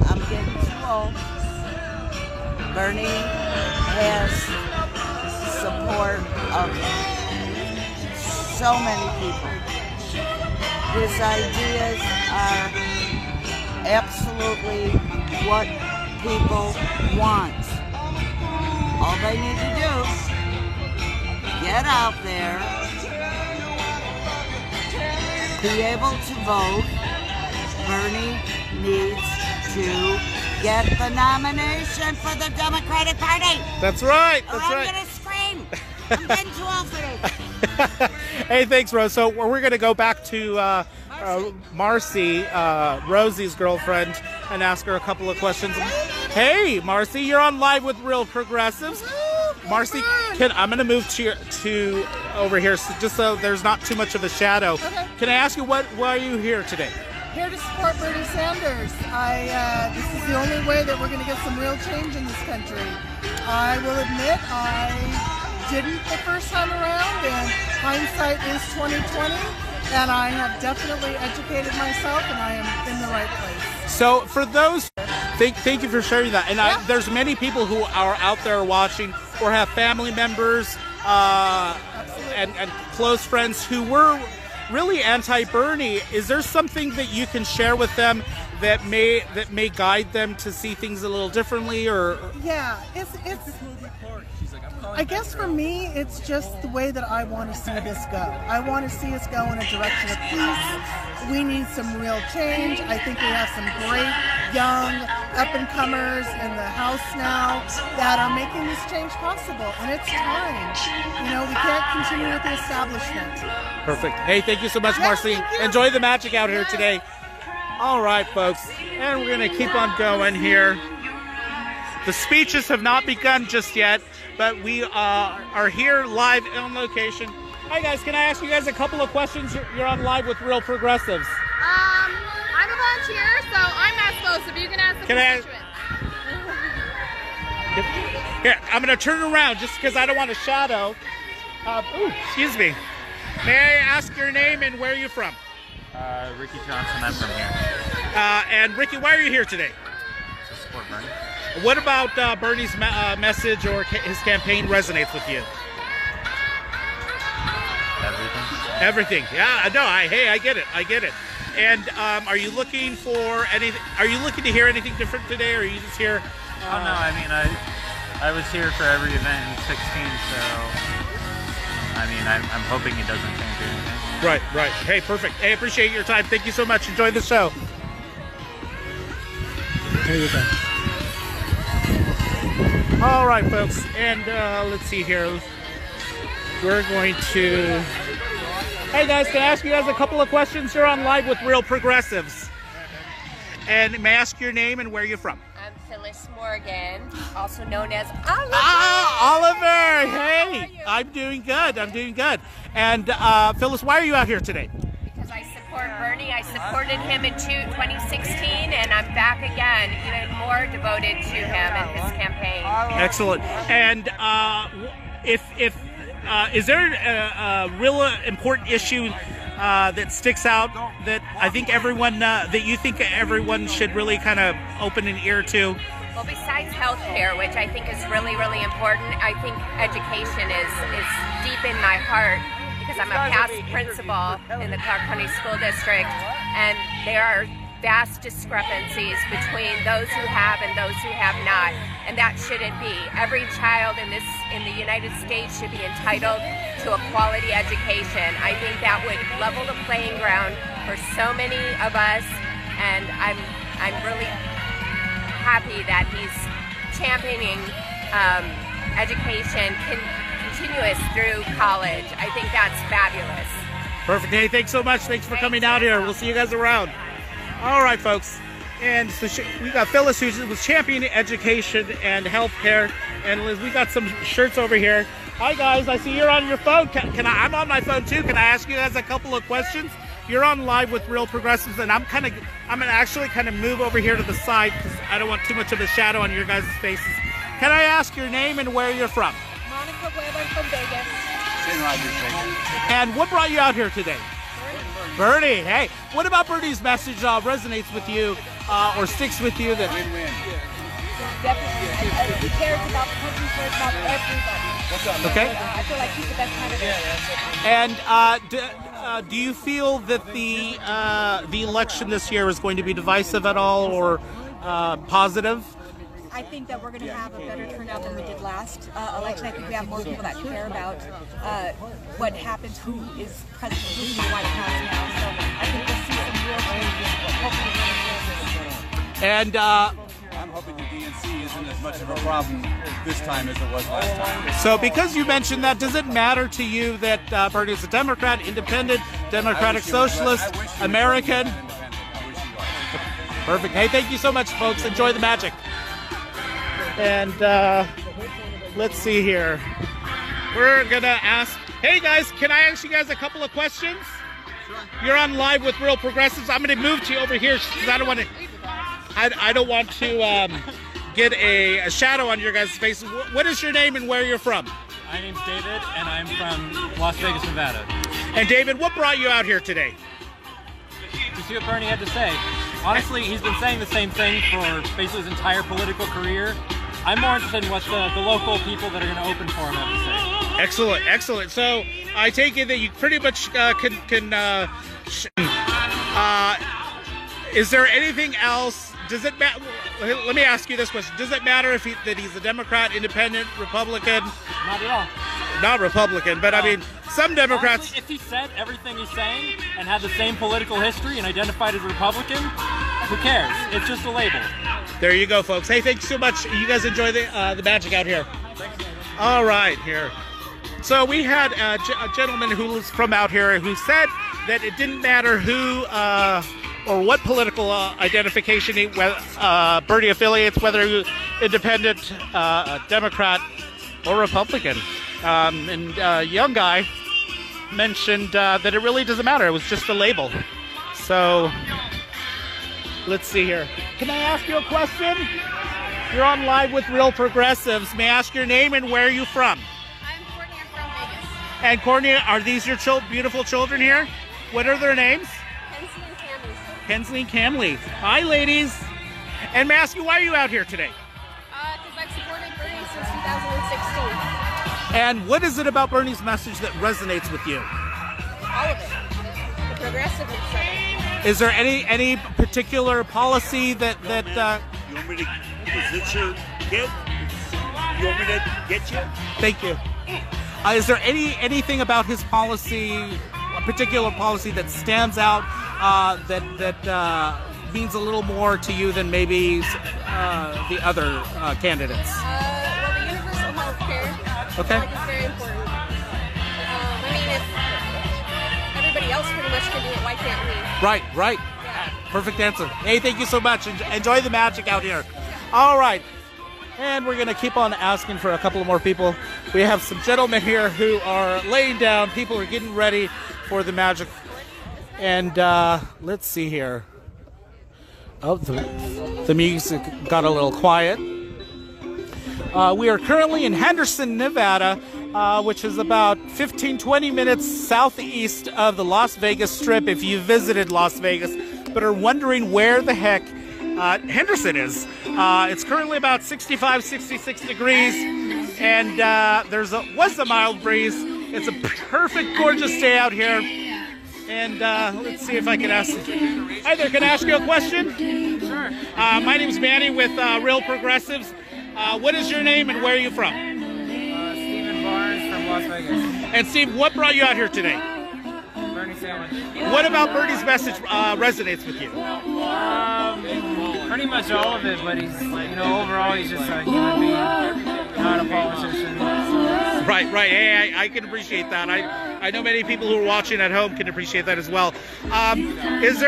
I'm getting too old. Bernie has support of so many people. His ideas are absolutely what people want. All they need to do, get out there, be able to vote. Bernie needs to get the nomination for the Democratic Party. That's right. Or I'm gonna scream. I'm getting too old for this. Hey, thanks, Rose. So we're going to go back to Marcy, Rosie's girlfriend, and ask her a couple of questions. Hey, Marcy, you're on Live with Real Progressives. Marcy, I'm going to move to over here, just so there's not too much of a shadow. Okay. Can I ask you why are you here today? Here to support Bernie Sanders. This is the only way that we're going to get some real change in this country. I will admit I didn't the first time around, and hindsight is 2020, and I have definitely educated myself, and I am in the right place. So for those, thank you for sharing that. And there's many people who are out there watching or have family members and close friends who were really anti-Bernie. Is there something that you can share with them that may guide them to see things a little differently? Or yeah, it's I guess for me, it's just the way that I want to see this go. I want to see us go in a direction of peace. We need some real change. I think we have some great young up-and-comers in the House now that are making this change possible, and it's time. You know, we can't continue with the establishment. Perfect. Hey, thank you so much, Marcy. Enjoy the magic out here today. All right, folks, and we're going to keep on going here. The speeches have not begun just yet, but we are here live on location. Hi, guys. Can I ask you guys a couple of questions? You're on Live with Real Progressives. I'm a volunteer, so I'm explosive. You can ask the constituents. Here, I'm going to turn around just because I don't want to shadow. Excuse me. May I ask your name and where are you from? Ricky Johnson. I'm from here. And Ricky, why are you here today? To support Bernie. What about Bernie's message or his campaign resonates with you? Everything. Yeah, no. Hey, I get it. And are you looking for anything? Are you looking to hear anything different today, or are you just here? Oh no, I mean I was here for every event in 16, so I mean I'm hoping it doesn't change anything. Right. Hey, perfect. Hey, appreciate your time. Thank you so much. Enjoy the show. Here you go. All right, folks, and let's see here. We're going to. Hey guys, can I ask you guys a couple of questions? You're on Live with Real Progressives. And may I ask your name and where you're from? I'm Phyllis Morgan, also known as Oliver. Oliver! Hey! I'm doing good. And Phyllis, why are you out here today? Because I support Bernie. I supported him in 2016, and I'm back again, even more devoted to him and his campaign. Excellent. And is there a real important issue that sticks out that I think everyone that you think everyone should really kind of open an ear to? Well, besides healthcare, which I think is really, really important, I think education is deep in my heart because I'm a past principal in the Clark County School District, and there are vast discrepancies between those who have and those who have not, and that shouldn't be. Every child in the United States should be entitled to a quality education. I think that would level the playing ground for so many of us, and I'm really happy that he's championing education continuous through college. I think that's fabulous. Perfect. Hey, thanks so much. Thanks for coming out here. We'll see you guys around. All right, folks. And so we got Phyllis, who was championing education and healthcare, and Liz, we got some shirts over here. Hi, guys. I see you're on your phone. I'm on my phone too. Can I ask you guys a couple of questions? You're on Live with Real Progressives, and I'm gonna actually kind of move over here to the side because I don't want too much of a shadow on your guys' faces. Can I ask your name and where you're from? Monica Webb, I'm from Vegas. And what brought you out here today? Bernie. Hey, what about Bernie's message resonates with you or sticks with you? That Win-win. Definitely. He cares about the country, cares about everybody. Okay. I feel like he's the best candidate. And do you feel that the election this year is going to be divisive at all or positive? I think that we're going to have a better turnout than we did last election. I think we have more people that care about what happens, who is president, who's in the White House now. So I think we'll see some real changes. And I'm hoping the DNC isn't as much of a problem this time as it was last time. So because you mentioned that, does it matter to you that Bernie is a Democrat, independent, Democratic Socialist, American? Perfect. Hey, thank you so much, folks. Enjoy the magic. And let's see here. We're gonna ask, hey guys, can I ask you guys a couple of questions? Sure. You're on Live with Real Progressives. I'm gonna move to you over here because I don't want to get a shadow on your guys' faces. What is your name and where you're from? My name's David, and I'm from Las Vegas, Nevada. And David, what brought you out here today? To see what Bernie had to say. Honestly, he's been saying the same thing for basically his entire political career. I'm more interested in what the local people that are going to open for him have to say. Excellent, excellent. So I take it that you pretty much is there anything else? Does it matter? Let me ask you this question: does it matter if that he's a Democrat, Independent, Republican? Not at all. Not Republican, but I mean, some Democrats. Honestly, if he said everything he's saying and had the same political history and identified as a Republican, who cares? It's just a label. There you go, folks. Hey, thanks so much. You guys enjoy the magic out here. All right, here. So we had a gentleman who was from out here who said that it didn't matter who or what political identification Bernie affiliates, whether independent, Democrat, or Republican. And a young guy mentioned that it really doesn't matter. It was just a label. So let's see here. Can I ask you a question? You're on Live with Real Progressives. May I ask your name and where are you from? I'm Courtney. I'm from Vegas. And Courtney, are these your beautiful children here? What are their names? Hensley and Cammy. Hensley and Camley. Hi, ladies. And may I ask you, why are you out here today? Because I've supported Bernie since 2016. And what is it about Bernie's message that resonates with you? All of it. The progressiveness of it. Is there any particular policy that You want me to visit your kid? You want me to get you? Thank you. Is there anything about his policy, a particular policy that stands out that means a little more to you than maybe the other candidates? Well, the universal health care. Okay. I think it's very important. I mean, if everybody else pretty much can do it, why can't we? Right. Yeah. Perfect answer. Hey, thank you so much. Enjoy the magic out here. All right. And we're going to keep on asking for a couple of more people. We have some gentlemen here who are laying down. People are getting ready for the magic. And let's see here. Oh, the music got a little quiet. We are currently in Henderson, Nevada, which is about 15-20 minutes southeast of the Las Vegas Strip if you visited Las Vegas, but are wondering where the heck Henderson is. It's currently about 65, 66 degrees, and was a mild breeze. It's a perfect, gorgeous day out here. And let's see if I can ask. Hi there, can I ask you a question? Sure. My name's Manny with Real Progressives. What is your name and where are you from? Stephen Barnes from Las Vegas. And Steve, what brought you out here today? Bernie sandwich. What about Bernie's message resonates with you? Pretty much all of it, but he's, overall he's just a human being, not a politician. Right. Hey, I can appreciate that. I know many people who are watching at home can appreciate that as well. Does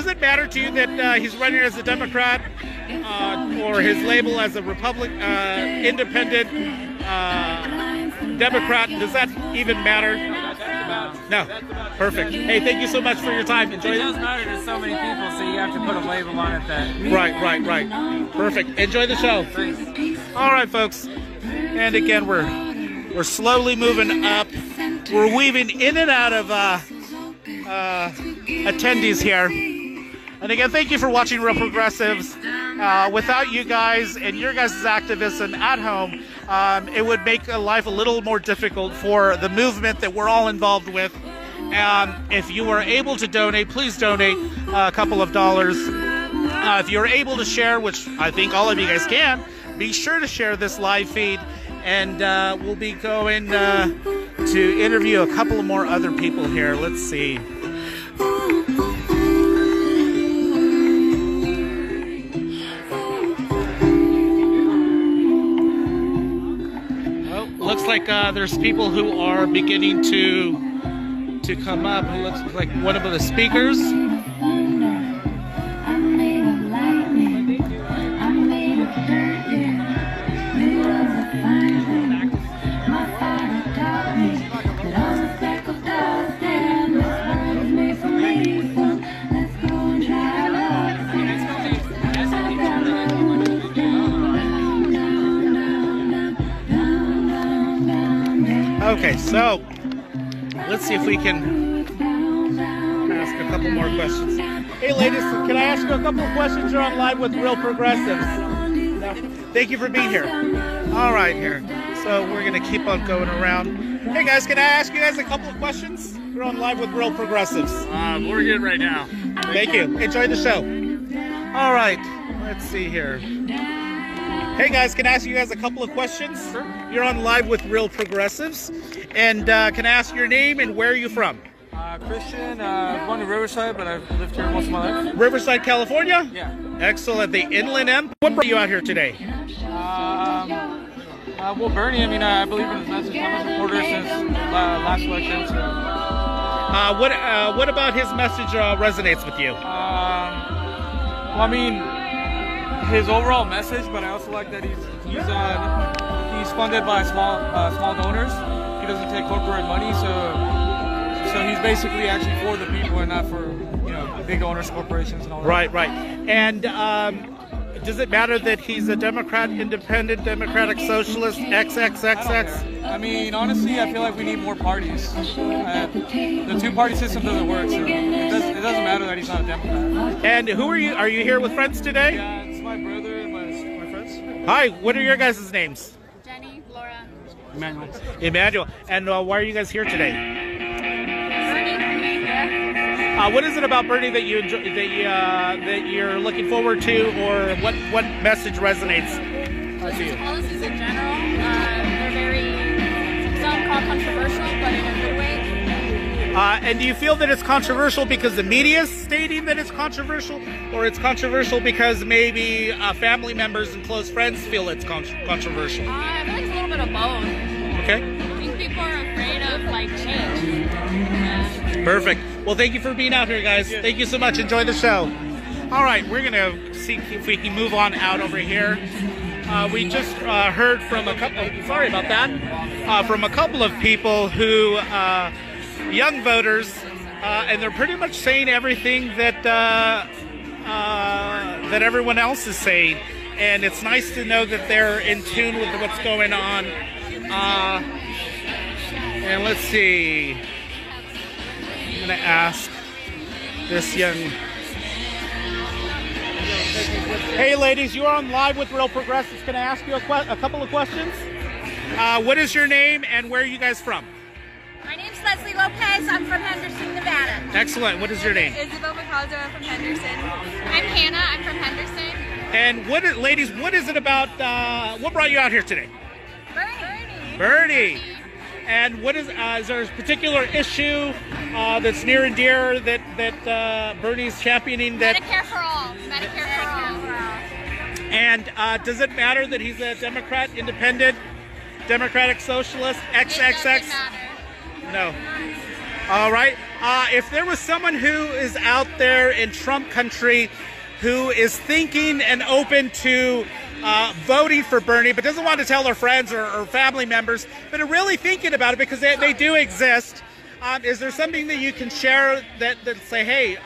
it matter to you that he's running as a Democrat or his label as a independent Democrat? Does that even matter? No. Perfect. Hey, thank you so much for your time. Enjoy. It does matter to so many people, so you have to put a label on it that. Right. Perfect. Enjoy the show. Thanks. All right, folks. And again, we're slowly moving up. We're weaving in and out of attendees here. And again, thank you for watching Real Progressives. Without you guys and your guys' activism at home, it would make life a little more difficult for the movement that we're all involved with. If you are able to donate, please donate a couple of dollars. If you're able to share, which I think all of you guys can, be sure to share this live feed. And we'll be going to interview a couple of more other people here. Let's see. Looks like there's people who are beginning to come up. It looks like one of the speakers. Okay, so let's see if we can ask a couple more questions. Hey, ladies, can I ask you a couple of questions? You're on live with Real Progressives. Thank you for being here. All right, here. So we're going to keep on going around. Hey, guys, can I ask you guys a couple of questions? You're on live with Real Progressives. We're good right now. Thank you. Enjoy the show. All right, let's see here. Hey guys, can I ask you guys a couple of questions? Sure. You're on live with Real Progressives. And can I ask your name and where are you from? Christian, born in Riverside, but I've lived here most of my life. Riverside, California? Yeah. Excellent. The Inland Empire. What brought you out here today? Well, Bernie, I believe in his message. I'm a supporter since last election. So. What about his message resonates with you? His overall message, but I also like that he's funded by small donors. He doesn't take corporate money, so he's basically actually for the people and not for big owners, corporations, and all that. Right. And does it matter that he's a Democrat, independent, democratic, socialist, XXXX? Honestly, I feel like we need more parties. The two-party system doesn't work, so it doesn't matter that he's not a Democrat. And who are you? Are you here with friends today? Yeah, it's my brother and my friends. Hi, what are your guys' names? Jenny, Laura. Emmanuel. And why are you guys here today? Bernie. What is it about Bernie that you enjoy, that you're looking forward to, or what message resonates to you? His policies in general, they're very, some call controversial, but in a good way. And do you feel that it's controversial because the media is stating that it's controversial, or it's controversial because maybe family members and close friends feel it's controversial? I feel like it's a little bit of both. Okay. I think people are afraid of change. Yeah. Perfect. Well, thank you for being out here, guys. Thank you so much. Enjoy the show. All right, we're gonna see if we can move on out over here. We just heard from a couple. Sorry about that. From a couple of people who. Young voters, and they're pretty much saying everything that that everyone else is saying, and it's nice to know that they're in tune with what's going on. And let's see, I'm gonna ask this young. Hey, ladies, you are on live with Real Progressives. Can I ask you a couple of questions? What is your name and where are you guys from? My name's Leslie Lopez. I'm from Henderson, Nevada. Excellent. What is your name? Isabel Picazo. I'm from Henderson. I'm Hannah. I'm from Henderson. And ladies, what is it about, what brought you out here today? Bernie. And what is there a particular issue that's near and dear that Bernie's championing? That Medicare for all. Medicare for all. And does it matter that he's a Democrat, independent, Democratic Socialist, XXX? No. All right. If there was someone who is out there in Trump country who is thinking and open to voting for Bernie, but doesn't want to tell their friends or family members, but are really thinking about it because they do exist, is there something that you can share that say, hey,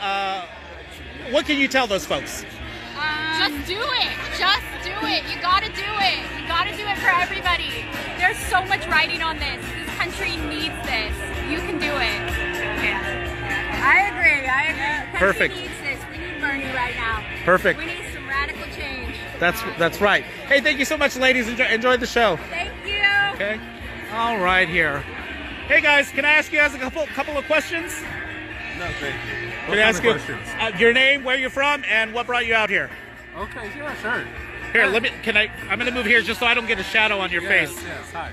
what can you tell those folks? Just do it. Just do it. You gotta do it. You gotta do it for everybody. There's so much writing on this. This country needs this. You can do it. Yeah. I agree. Perfect. Country needs this. We need Bernie right now. Perfect. We need some radical change. That's right. Hey, thank you so much, ladies. Enjoy the show. Thank you. Okay. All right, here. Hey, guys, can I ask you guys a couple of questions? No, thank you. Can I ask you your name, where you're from, and what brought you out here? Okay, yeah, sure. Here, I'm going to move here just so I don't get a shadow on your face. Yes, hi.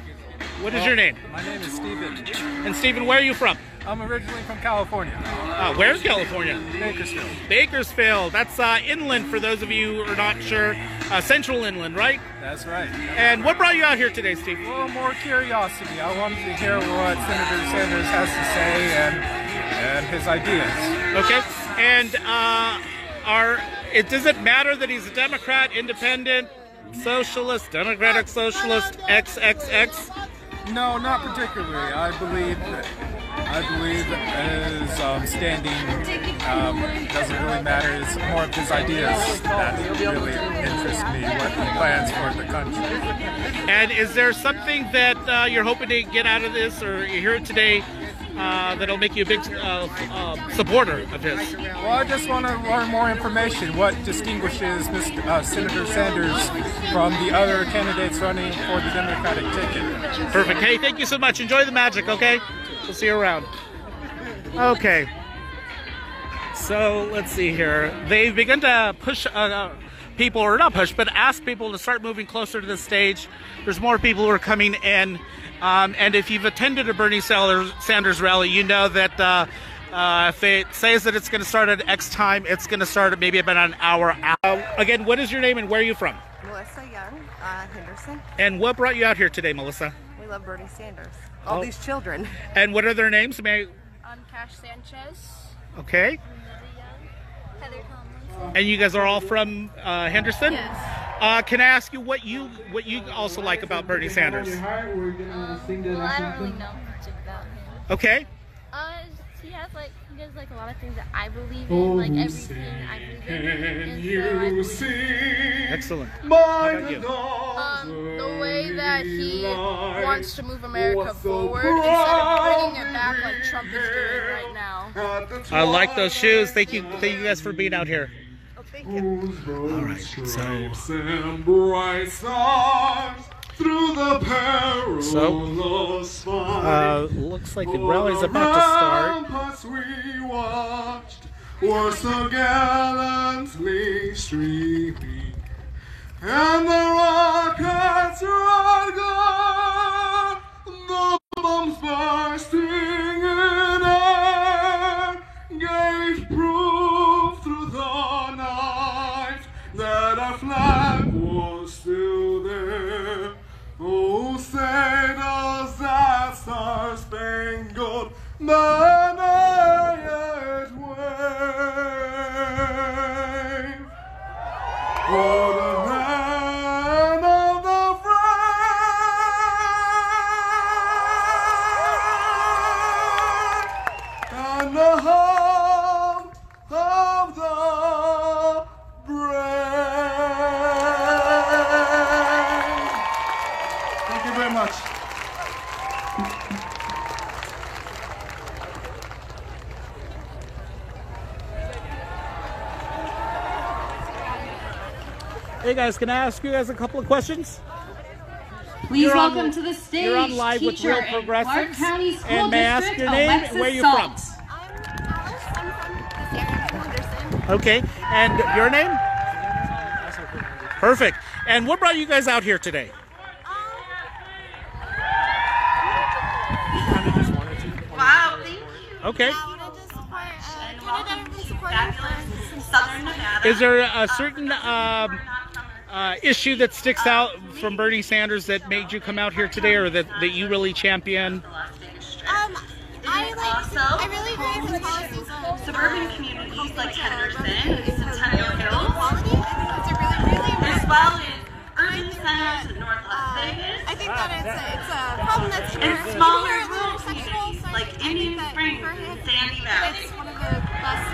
What is your name? My name is Steven. And Steven, where are you from? I'm originally from California. Where's California? Bakersfield. Bakersfield. That's inland for those of you who are not sure. Central inland, right? That's right. And what brought you out here today, Steve? Well, more curiosity. I wanted to hear what Senator Sanders has to say and his ideas. Okay. And does it matter that he's a Democrat, independent, socialist, Democratic Socialist, XXX? No, not particularly. I believe his standing doesn't really matter. It's more of his ideas that really interest me, what he plans for the country. And is there something that you're hoping to get out of this, or you hear it today, that'll make you a big supporter of his? Well, I just want to learn more information. What distinguishes Senator Sanders from the other candidates running for the Democratic ticket? Perfect. Hey, thank you so much. Enjoy the magic, okay? We'll see you around. Okay. So, let's see here. They've begun to push people, or not push, but ask people to start moving closer to the stage. There's more people who are coming in. And if you've attended a Bernie Sanders rally, you know that if it says that it's going to start at X time, it's going to start at maybe about an hour out. Again, what is your name and where are you from? Melissa Young, Henderson. And what brought you out here today, Melissa? We love Bernie Sanders. All these children. And what are their names? I'm Cash Sanchez. Okay. Heather Tomlinson. And you guys are all from Henderson? Yes. Can I ask you what you also like about Bernie Sanders? Well, I don't really know much about him. Okay. He does a lot of things that I believe in, like everything I believe in. Excellent. How about you? The way that he wants to move America forward instead of bringing it back like Trump is doing right now. I like those shoes. Thank you guys for being out here. Thank you. All right, so looks like the rally's about to start. We watched were so gallantly streaming, and the rockets roared on, the bombs bursting in air gave proof through the night that our flag was still there. Oh, say does that star-spangled banner yet wave? For the land of the free and the home of the brave. Thank you very much. Hey guys, can I ask you guys a couple of questions? Please welcome to the stage you're on Live with teacher Real in Progressives. Clark County School And may I ask District, your name Alexis and where you're Salt. from? Okay, and your name? Perfect. And what brought you guys out here today? Wow, thank you. Okay. Southern Nevada. Is there a certain issue that sticks out from Bernie Sanders that made you come out here today, or that you really champion? I really agree with policies on suburban communities like Henderson, Centennial Hills, as well as urban centers in North Las Vegas. I think that it's a problem that's and smaller rural communities like Indian Springs and Sandy Valley. It's one of the best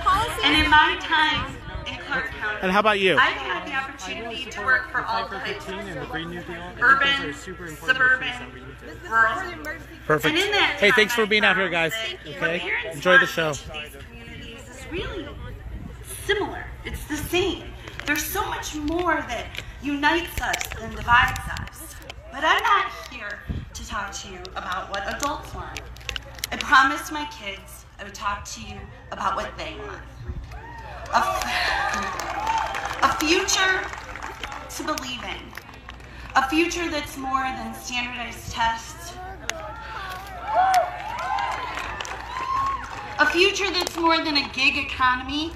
policies. And in my time in Clark County, And how about you? I've had the opportunity to work for all types of urban, suburban, rural. Perfect. And in that Hey, time, thanks for I being out here, found guys. that Okay, what parents enjoy the want show. in these communities is really similar. It's the same. There's so much more that unites us than divides us. But I'm not here to talk to you about what adults want. I promised my kids I would talk to you about what they want. A future to believe in. A future that's more than standardized tests. A future that's more than a gig economy.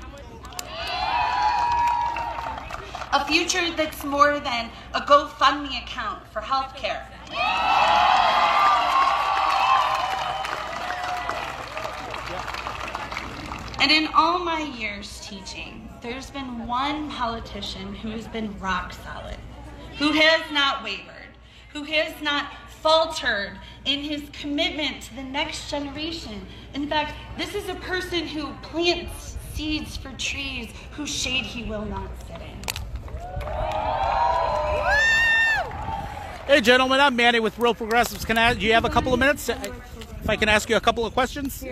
A future that's more than a GoFundMe account for healthcare. And in all my years teaching, there's been one politician who has been rock solid, who has not wavered, who has not faltered in his commitment to the next generation. In fact, this is a person who plants seeds for trees whose shade he will not sit in. Hey, gentlemen, I'm Manny with Real Progressives. Do you have a couple of minutes? If I can ask you a couple of questions?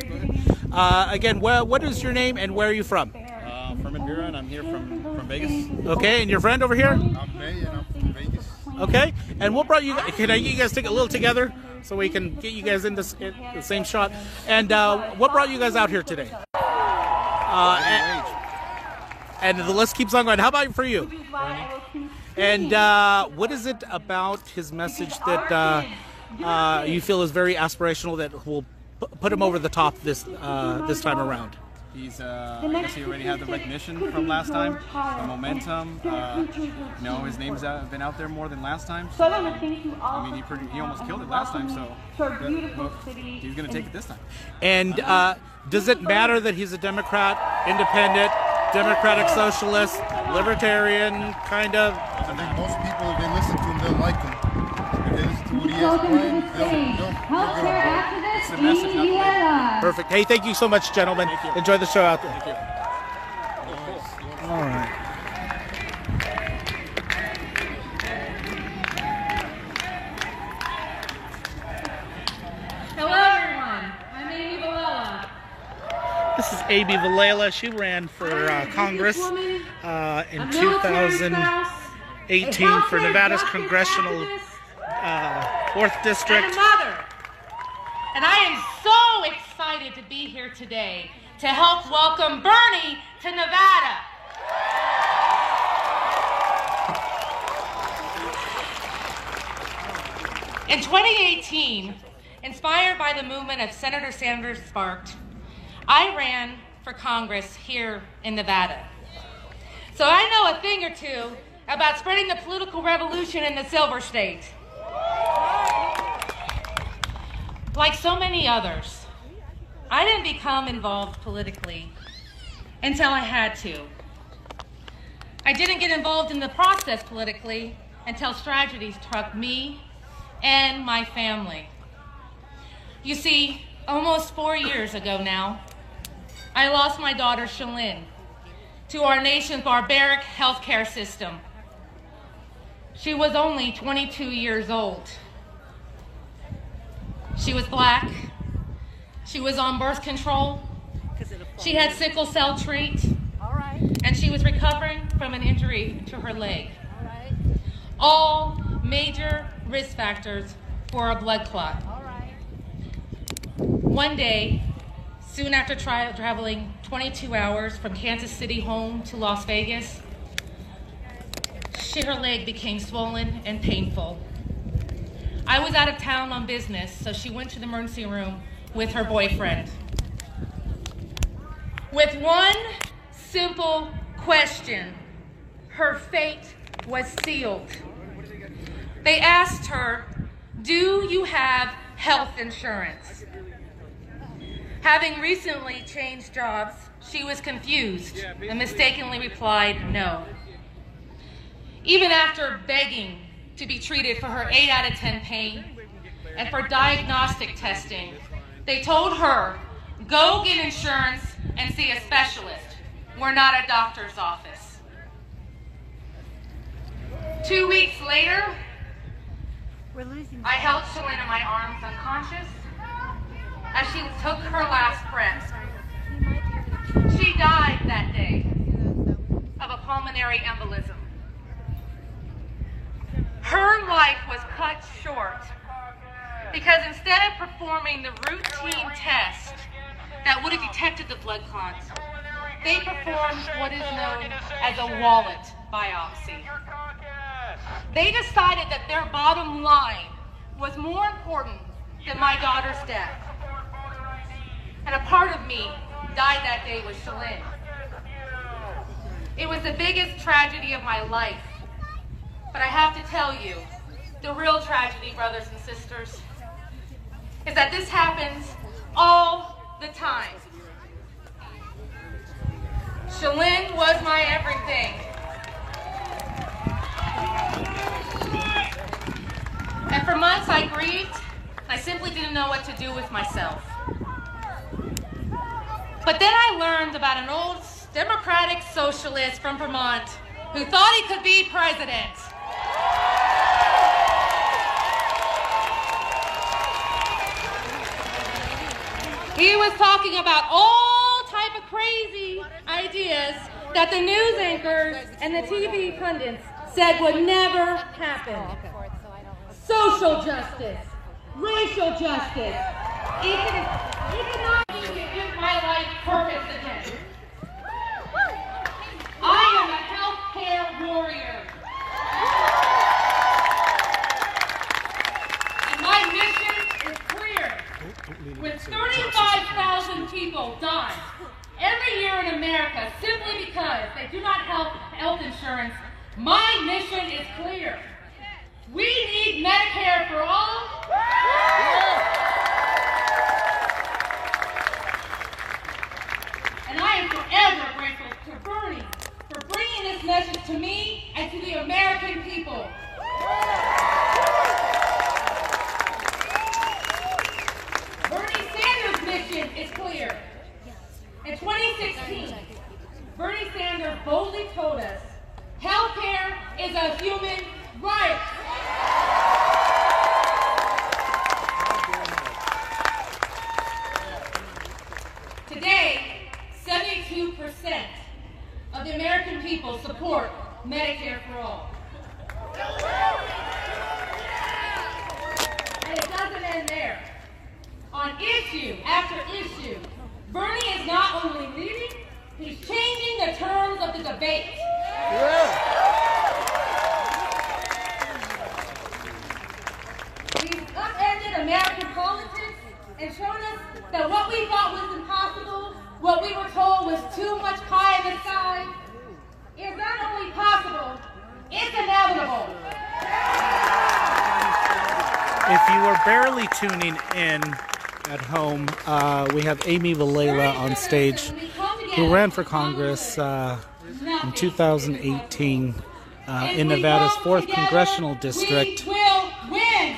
Again, what is your name and where are you from? From Indira, and I'm here from Vegas. Okay, and your friend over here? I'm May, and I'm from Vegas. Okay, and what brought you? Can I get you guys take a little together so we can get you guys in the same shot? And what brought you guys out here today? And the list keeps on going. How about for you? And what is it about his message that you feel is very aspirational that will put him over the top this time around? He's, I guess he already had the recognition from last time, the momentum. His name's been out there more than last time. So, I mean, he almost killed it last time, so he's going to take it this time. And does it matter that he's a Democrat, independent, democratic socialist, libertarian, kind of? I think most people, if they listen to him, they'll like him. If they listen to what he has planned, they'll Activist It's the message, not the label. Perfect. Hey, thank you so much, gentlemen. Enjoy the show out there. Thank you. All right. Hello, everyone. I'm Amy Villela. This is A.B. Villela. She ran for Congress in 2018 for Nevada's congressional 4th district. And a mother. And I am so excited to be here today to help welcome Bernie to Nevada. In 2018, inspired by the movement of Senator Sanders sparked, I ran for Congress here in Nevada. So I know a thing or two about spreading the political revolution in the Silver State. Like so many others, I didn't become involved politically until I had to. I didn't get involved in the process politically until tragedies struck me and my family. You see, almost 4 years ago now, I lost my daughter, Shalyn, to our nation's barbaric healthcare system. She was only 22 years old. She was black. She was on birth control. She had sickle cell trait. And she was recovering from an injury to her leg. All major risk factors for a blood clot. One day, soon after traveling 22 hours from Kansas City home to Las Vegas, her leg became swollen and painful. I was out of town on business, so she went to the emergency room with her boyfriend. With one simple question, her fate was sealed. They asked her, "Do you have health insurance?" Having recently changed jobs, she was confused and mistakenly replied, "No." Even after begging to be treated for her 8 out of 10 pain and for diagnostic testing, they told her, "Go get insurance and see a specialist. We're not a doctor's office." 2 weeks later, I held Shalyn in my arms unconscious as she took her last breath. She died that day of a pulmonary embolism. Her life was cut short because instead of performing the routine test that would have detected the blood clots, they performed what is known as a wallet biopsy. They decided that their bottom line was more important than my daughter's death. And a part of me died that day with Shalyn. It was the biggest tragedy of my life. But I have to tell you, the real tragedy, brothers and sisters, is that this happens all the time. Shalyn was my everything. And for months I grieved. I simply didn't know what to do with myself. But then I learned about an old Democratic socialist from Vermont who thought he could be president. He was talking about all type of crazy ideas that the news anchors and the TV pundits said would never happen. Social justice, racial justice, economic to give my life purpose again. I am a healthcare warrior. And my mission is clear. With 35,000 people die every year in America simply because they do not have health insurance, my mission is clear. We need Medicare for all. And I am forever grateful to Bernie for bringing this message to me and to the American people. Bernie Sanders' mission is clear. In 2016, Bernie Sanders boldly told us, healthcare is a human right. Today, 72% of the American people support Medicare for all. And it doesn't end there. On issue after issue, Bernie is not only leading, he's changing the terms of the debate. He's upended American politics and shown us that what we thought was impossible, what we were told was too much pie in the sky, is not only possible, it's inevitable. If you are barely tuning in at home, we have Amy Vilela on stage, who ran for Congress in 2018 in Nevada's 4th Congressional District. We will win!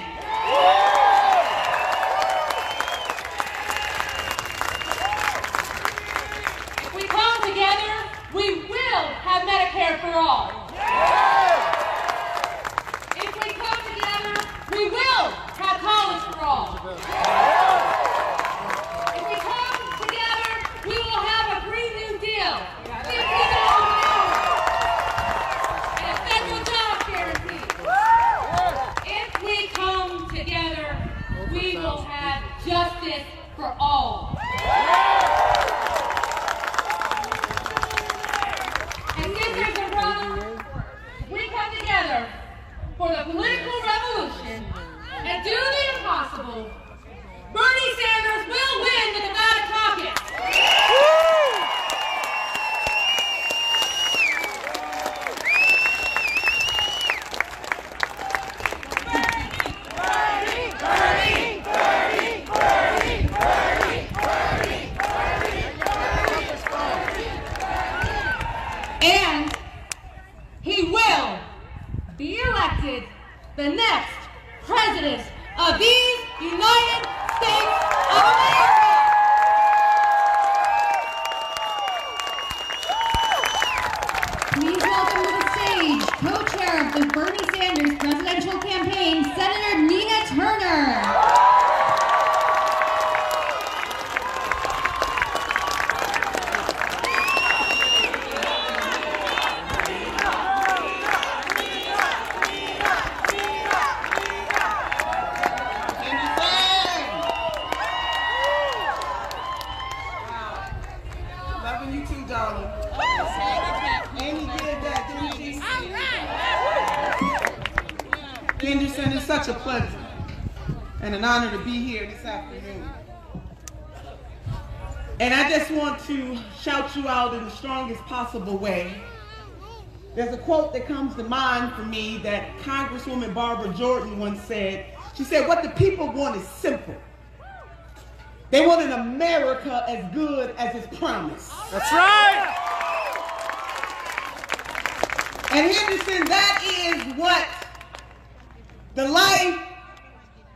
If we come together, we will have Medicare for all. If we come together, we will have college for all. If we come together, we will have a Green New Deal. And a federal job guarantee. for all. And sisters and brothers, we come together for the political revolution and do the impossible. Bernie Sanders will win the Nevada caucus. And he will be elected the next president of these United States of America. Please welcome to the stage, co-chair of the Bernie Sanders presidential campaign, Senator Nina Turner. Henderson, it's such a pleasure and an honor to be here this afternoon. And I just want to shout you out in the strongest possible way. There's a quote that comes to mind for me that Congresswoman Barbara Jordan once said. She said, "What the people want is simple. They want an America as good as its promise." That's right! And Henderson, that is what the life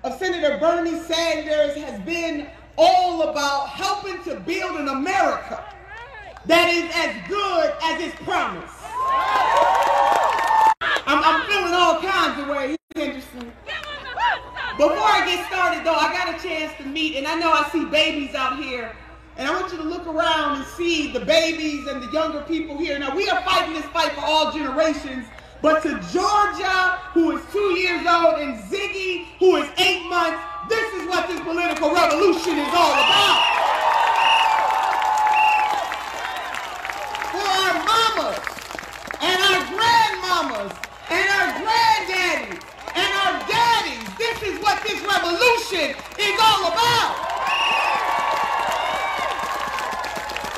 of Senator Bernie Sanders has been all about, helping to build an America that is as good as its promise. I'm feeling all kinds of ways, Henderson. Before I get started, though, I got a chance to meet, and I know I see babies out here, and I want you to look around and see the babies and the younger people here. Now, we are fighting this fight for all generations, but to Georgia, who is 2 years old, and Ziggy, who is 8 months, this is what this political revolution is all about. For our mamas, and our grandmamas, and our granddaddies, and our daddies, this is what this revolution is all about.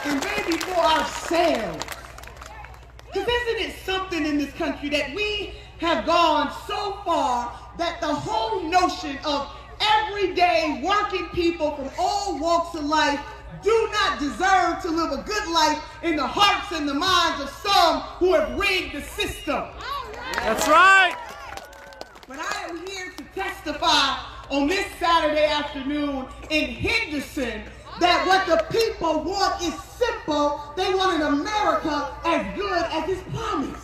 And maybe for ourselves. Because isn't it something in this country that we have gone so far that the whole notion of everyday working people from all walks of life do not deserve to live a good life in the hearts and the minds of some who have rigged the system. That's right! But I am here to testify on this Saturday afternoon in Henderson that what the people want is simple. They want an America as good as its promise.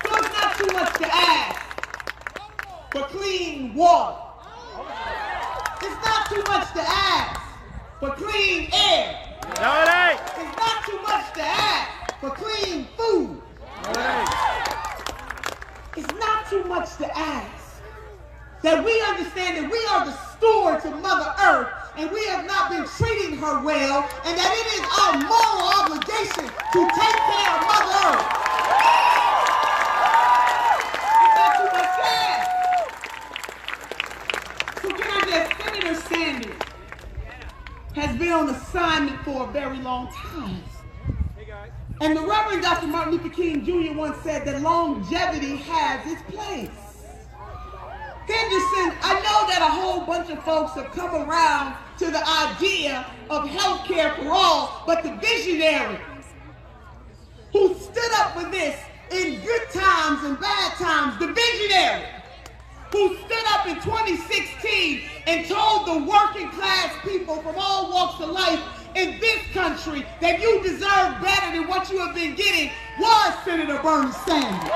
So it's not too much to ask for clean water. It's not too much to ask for clean air. No, it ain't. It's not too much to ask for clean food. No, it ain't. It's not too much to ask that we understand that we are the stewards of Mother Earth and we have not been treating her well, and that it is our moral obligation to take care of Mother Earth. It's not too much to ask. So can I just, Senator Sanders has been on assignment for a very long time. And the Reverend Dr. Martin Luther King Jr. once said that longevity has its place. Henderson, I know that a whole bunch of folks have come around to the idea of health care for all, but the visionary who stood up for this in good times and bad times, the visionary who stood up in 2016 and told the working class people from all walks of life in this country that you deserve better than what you have been getting, was Senator Bernie Sanders.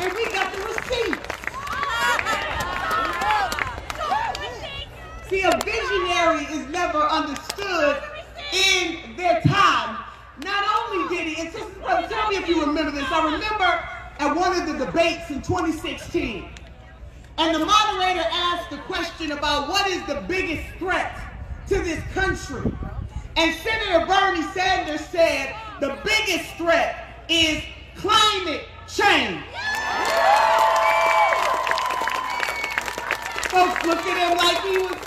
And we got the receipts. See, a visionary is never understood in their time. Not only did he, and Sister Brother, tell me if you remember this. I remember at one of the debates in 2016. And the moderator asked the question about what is the biggest threat to this country. And Senator Bernie Sanders said the biggest threat is climate change. Folks looked at him like he was,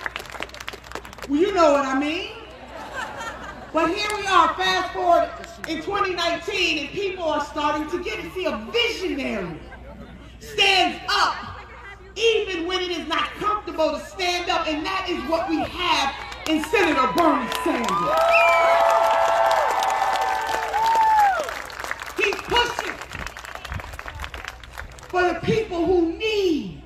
well, you know what I mean. But here we are, fast forward in 2019, and people are starting to get it. See, a visionary stands up even when it is not comfortable to stand up, and that is what we have in Senator Bernie Sanders. He's pushing for the people who need.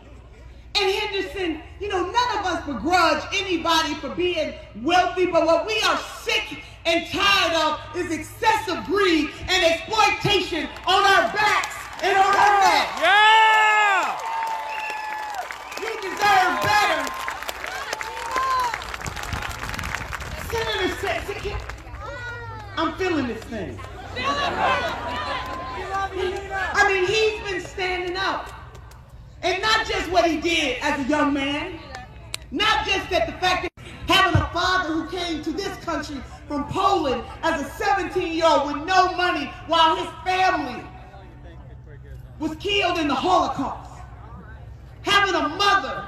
And Henderson, you know, none of us begrudge anybody for being wealthy, but what we are sick and tired of is excessive greed and exploitation on our backs and on our necks. Yeah! You deserve better. Senator said, I'm feeling this thing. I mean, he's been standing up. And not just what he did as a young man, not just that the fact that having a father who came to this country from Poland as a 17-year-old with no money while his family was killed in the Holocaust. Having a mother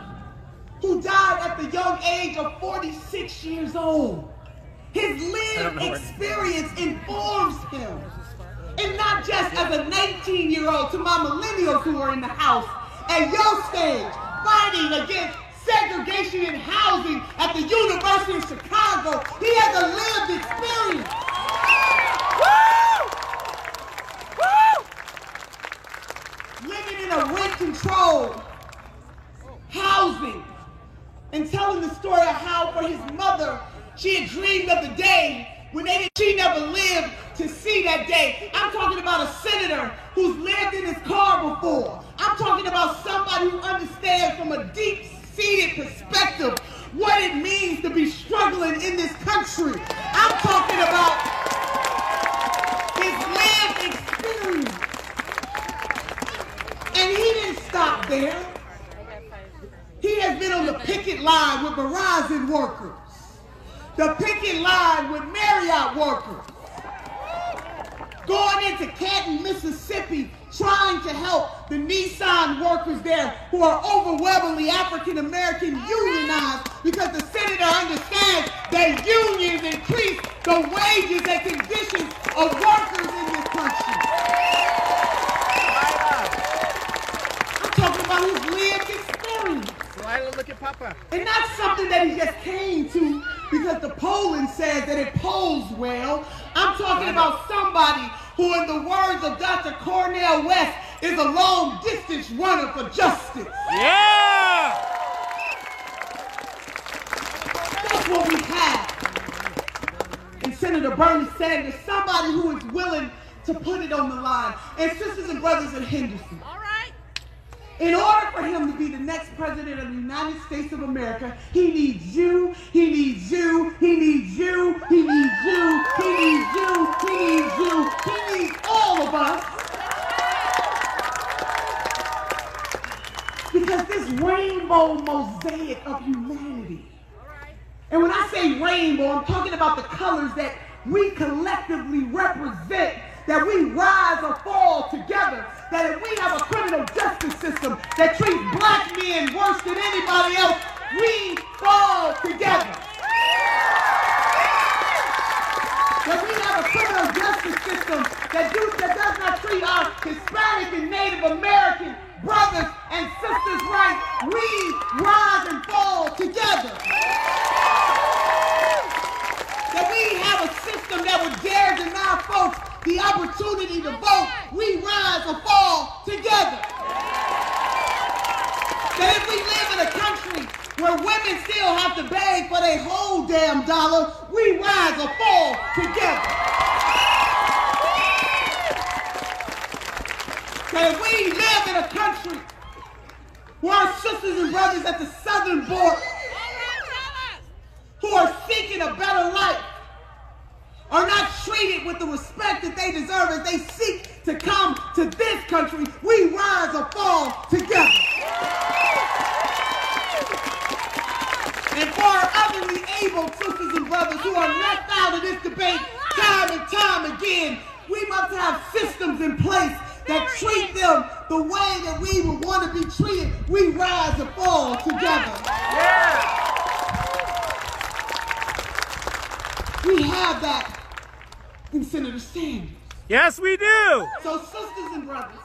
who died at the young age of 46 years old. His lived experience informs him. And not just as a 19-year-old, to my millennials who are in the house at your stage, fighting against segregation in housing at the University of Chicago. He has a lived experience. Woo! Woo! Living in a rent-controlled housing and telling the story of how for his mother, she had dreamed of the day when she never lived to see that day. I'm talking about a senator who's lived in his car before. I'm talking about somebody who understands from a deep-seated perspective what it means to be struggling in this country. I'm talking about his lived experience. And he didn't stop there. He has been on the picket line with Verizon workers, the picket line with Marriott workers, going into Canton, Mississippi, trying to help the Nissan workers there who are overwhelmingly African-American unionized because the senator understands that unions increase the wages and conditions of workers in this country. I'm talking about his lived experience. Look at Papa. And not something that he just came to because the polling says that it polls well. I'm talking about somebody who, in the words of Dr. Cornel West, is a long-distance runner for justice. Yeah! That's what we have in Senator Bernie Sanders, somebody who is willing to put it on the line. And sisters and brothers in Henderson, in order for him to be the next president of the United States of America, he needs you, he needs you, he needs you, he needs you, he needs you, he needs you, he needs all of us. Because this rainbow mosaic of humanity, and when I say rainbow, I'm talking about the colors that we collectively represent, that we rise or fall together, that if we have a criminal justice system that treats black men worse than anybody else, we fall together. That we have a criminal justice system that does not treat our Hispanic and Native American brothers and sisters right, we rise and fall together. That we have a system that would dare deny folks the opportunity to vote, we rise or fall together. That if we live in a country where women still have to beg for their whole damn dollar, we rise or fall together. That if we live in a country where our sisters and brothers at the southern border who are seeking a better life are not treated with the respect that they deserve as they seek to come to this country, we rise or fall together. And for our otherly able sisters and brothers who are left out of this debate time and time again, we must have systems in place that treat them the way that we would want to be treated. We rise or fall together. Yeah. We have that in Senator Sanders. Yes, we do. So, sisters and brothers,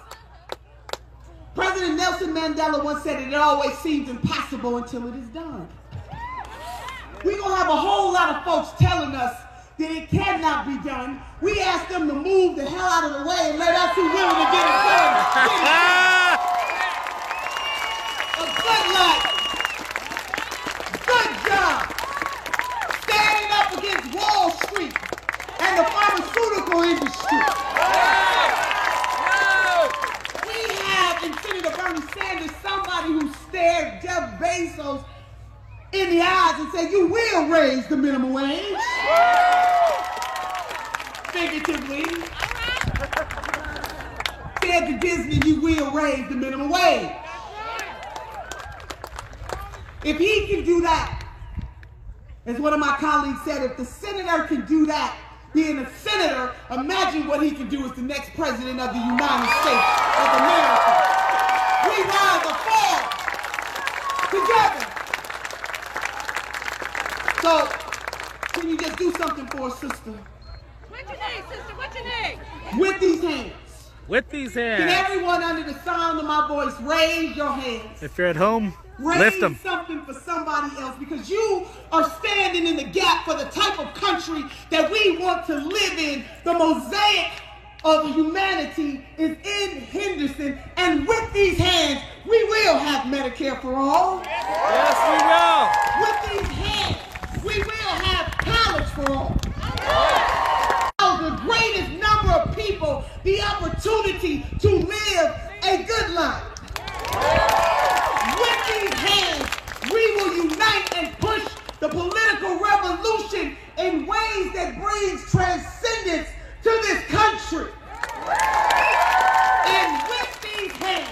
President Nelson Mandela once said it always seems impossible until it is done. We're going to have a whole lot of folks telling us that it cannot be done. We ask them to move the hell out of the way and let us who willing to get it done. A good luck. Good job. Standing up against Wall Street and the pharmaceutical industry. We have in Senator Bernie Sanders somebody who stared Jeff Bezos in the eyes and said, you will raise the minimum wage. Figuratively. Said to Disney, you will raise the minimum wage. If he can do that, as one of my colleagues said, if the senator can do that, being a senator, imagine what he can do as the next president of the United States of America. We rise or fall together. So, can you just do something for a sister? What's your name, sister? What's your name? With these hands. With these hands. Can everyone under the sound of my voice raise your hands? If you're at home, raise lift them. Something for somebody else, because you are standing in the gap for the type of country that we want to live in. The mosaic of humanity is in Henderson, and with these hands, we will have Medicare for all. Yes, we will. With these hands, we will have college for all. The greatest number of people the opportunity to live a good life. With these hands, we will unite and push the political revolution in ways that brings transcendence to this country. And with these hands,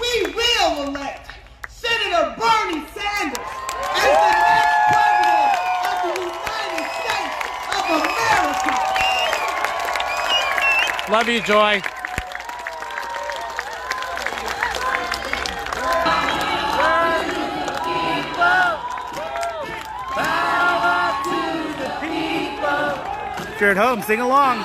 we will elect Senator Bernie Sanders as the next president of the United States of America. Love you, Joy. If you're at home, sing along.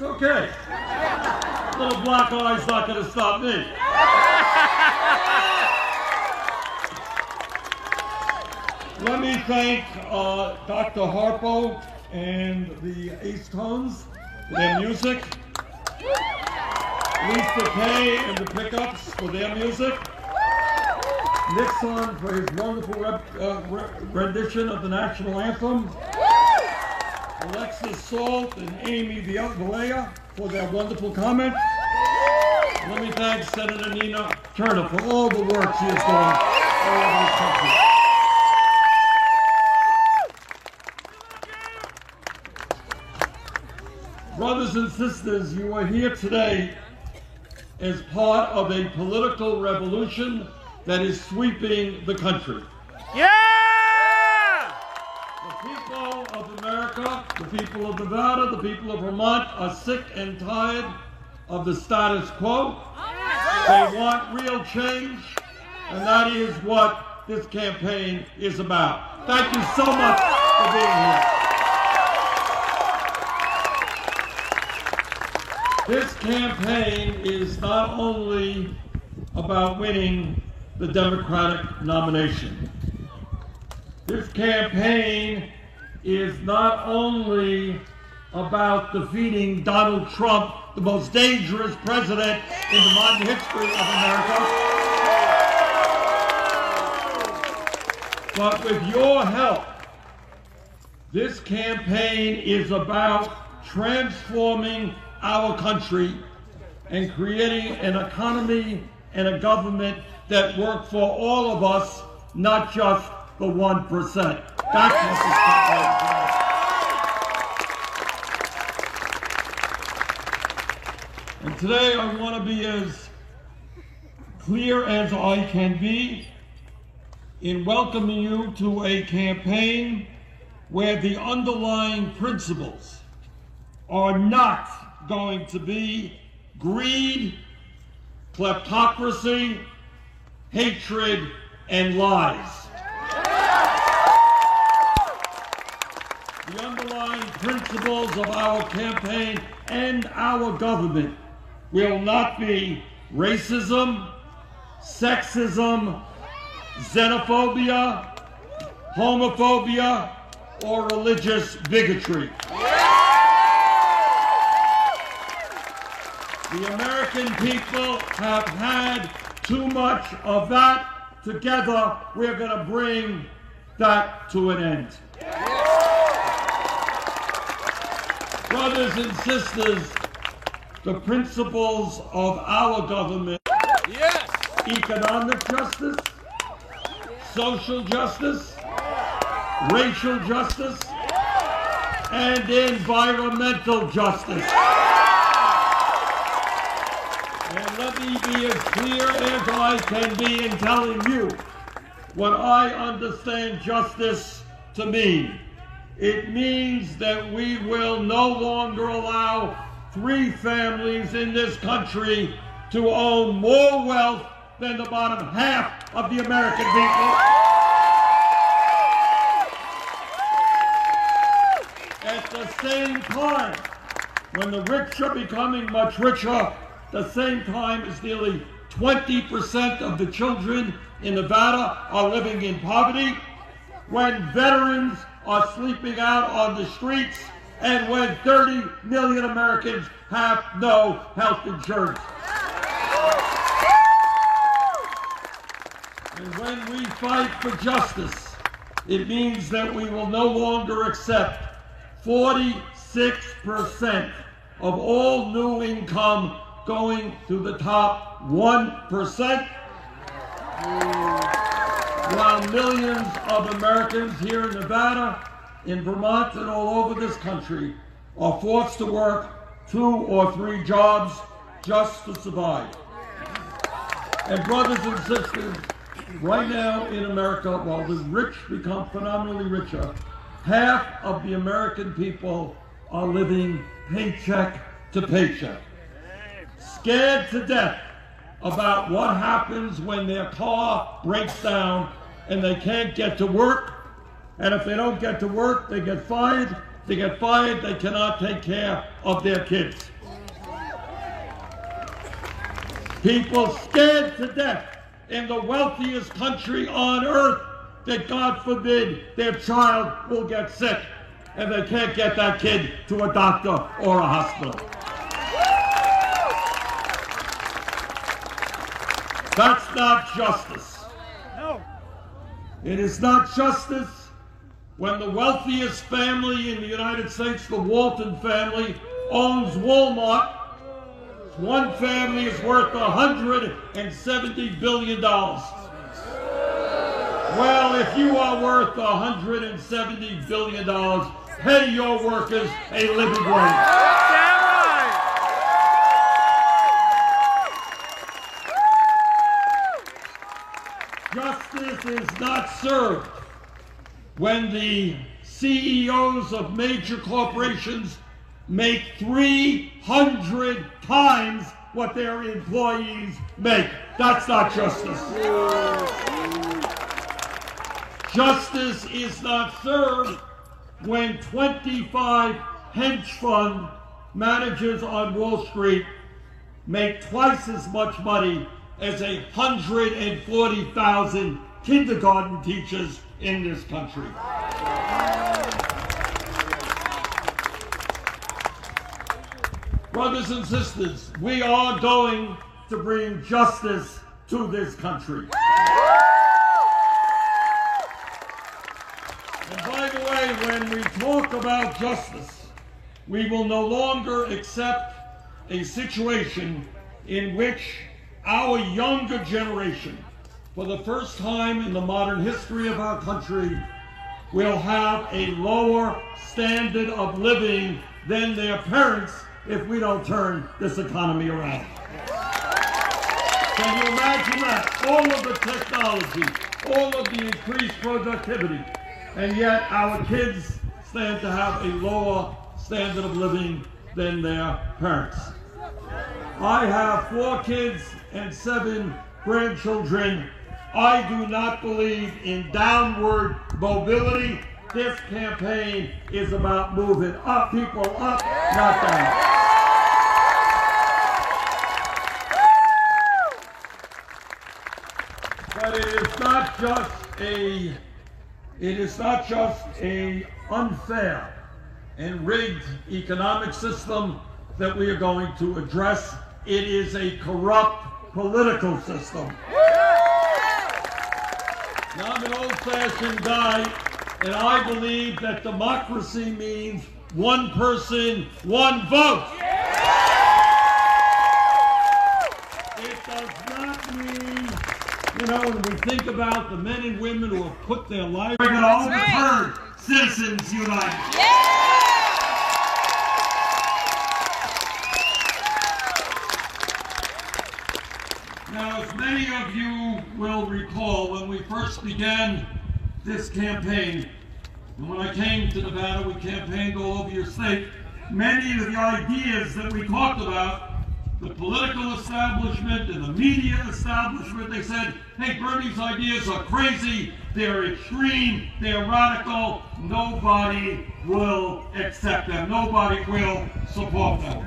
Okay. Little black eye's not going to stop me. Let me thank Dr. Harpo and the Ace Tones for their music. Lisa Kay and the Pickups for their music. Nixon for his wonderful rendition of the national anthem. Alexis Salt and Amy Villalea for their wonderful comment. Let me thank Senator Nina Turner for all the work she has done all over this country. Brothers and sisters, you are here today as part of a political revolution that is sweeping the country. Yeah! The people of America, the people of Nevada, the people of Vermont are sick and tired of the status quo. They want real change, and that is what this campaign is about. Thank you so much for being here. This campaign is not only about winning the Democratic nomination. This campaign is not only about defeating Donald Trump, the most dangerous president in the modern history of America, but with your help, this campaign is about transforming our country and creating an economy and a government that work for all of us, not just the 1%. That's what this campaign is about. And today I want to be as clear as I can be in welcoming you to a campaign where the underlying principles are not going to be greed, kleptocracy, hatred, and lies. The underlying principles of our campaign and our government will not be racism, sexism, xenophobia, homophobia, or religious bigotry. The American people have had too much of that. Together, we're going to bring that to an end. Brothers and sisters, the principles of our government, yes, economic justice, social justice, racial justice, and environmental justice. And let me be as clear as I can be in telling you what I understand justice to mean. It means that we will no longer allow 3 families in this country to own more wealth than the bottom half of the American people. At the same time, when the rich are becoming much richer, the same time as nearly 20% of the children in Nevada are living in poverty, when veterans are sleeping out on the streets, and when 30 million Americans have no health insurance. And when we fight for justice, it means that we will no longer accept 46% of all new income going to the top 1%, while millions of Americans here in Nevada, in Vermont, and all over this country are forced to work 2 or 3 jobs just to survive. And brothers and sisters, right now in America, while the rich become phenomenally richer, half of the American people are living paycheck to paycheck, scared to death about what happens when their car breaks down and they can't get to work. And if they don't get to work, they get fired. If they get fired, they cannot take care of their kids. People scared to death in the wealthiest country on earth that, God forbid, their child will get sick and they can't get that kid to a doctor or a hospital. That's not justice. No. It is not justice when the wealthiest family in the United States, the Walton family, owns Walmart. One family is worth $170 billion. Well, if you are worth $170 billion, pay your workers a living wage. is not served when the CEOs of major corporations make 300 times what their employees make. That's not justice. Justice is not served when 25 hedge fund managers on Wall Street make twice as much money as 140,000 kindergarten teachers in this country. Brothers and sisters, we are going to bring justice to this country. And by the way, when we talk about justice, we will no longer accept a situation in which our younger generation, for the first time in the modern history of our country, will have a lower standard of living than their parents if we don't turn this economy around. Can you imagine that? All of the technology, all of the increased productivity, and yet our kids stand to have a lower standard of living than their parents. I have 4 kids and 7 grandchildren. I do not believe in downward mobility. This campaign is about moving up, people up, not down. But it is not just a unfair and rigged economic system that we are going to address. It is a corrupt political system. Now, I'm an old-fashioned guy, and I believe that democracy means one person, one vote. It does not mean, you know, when we think about the men and women who have put their lives, we're going to overturn Citizens United. Now, as many of you will recall, when we first began this campaign, and when I came to Nevada, we campaigned all over your state, many of the ideas that we talked about, the political establishment and the media establishment, they said, hey, Bernie's ideas are crazy, they're extreme, they're radical, nobody will accept them, nobody will support them.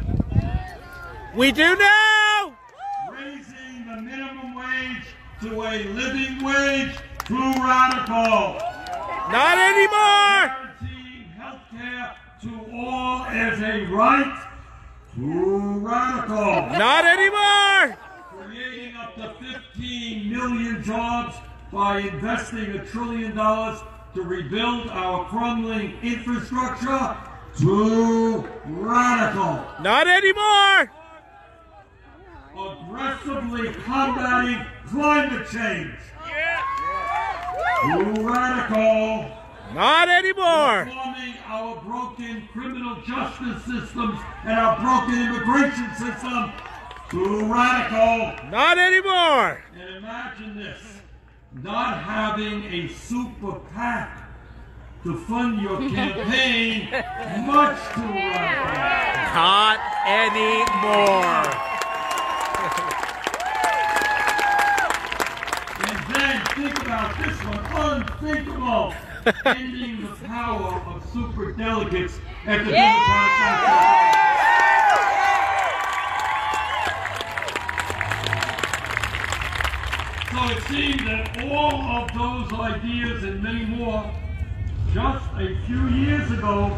We do now! Raising the minimum wage to a living wage, too radical. Not anymore! Guaranteeing health care to all as a right, too radical. Not anymore! Creating up to 15 million jobs by investing $1 trillion to rebuild our crumbling infrastructure, too radical. Not anymore! Aggressively combating climate change. Too radical. Not anymore. Reforming our broken criminal justice systems and our broken immigration system. Too radical. Not anymore. And imagine this, not having a super PAC to fund your campaign, much too radical. Not anymore. And then think about this one, unthinkable, ending the power of super delegates at the Democratic National. So it seemed that all of those ideas and many more, just a few years ago,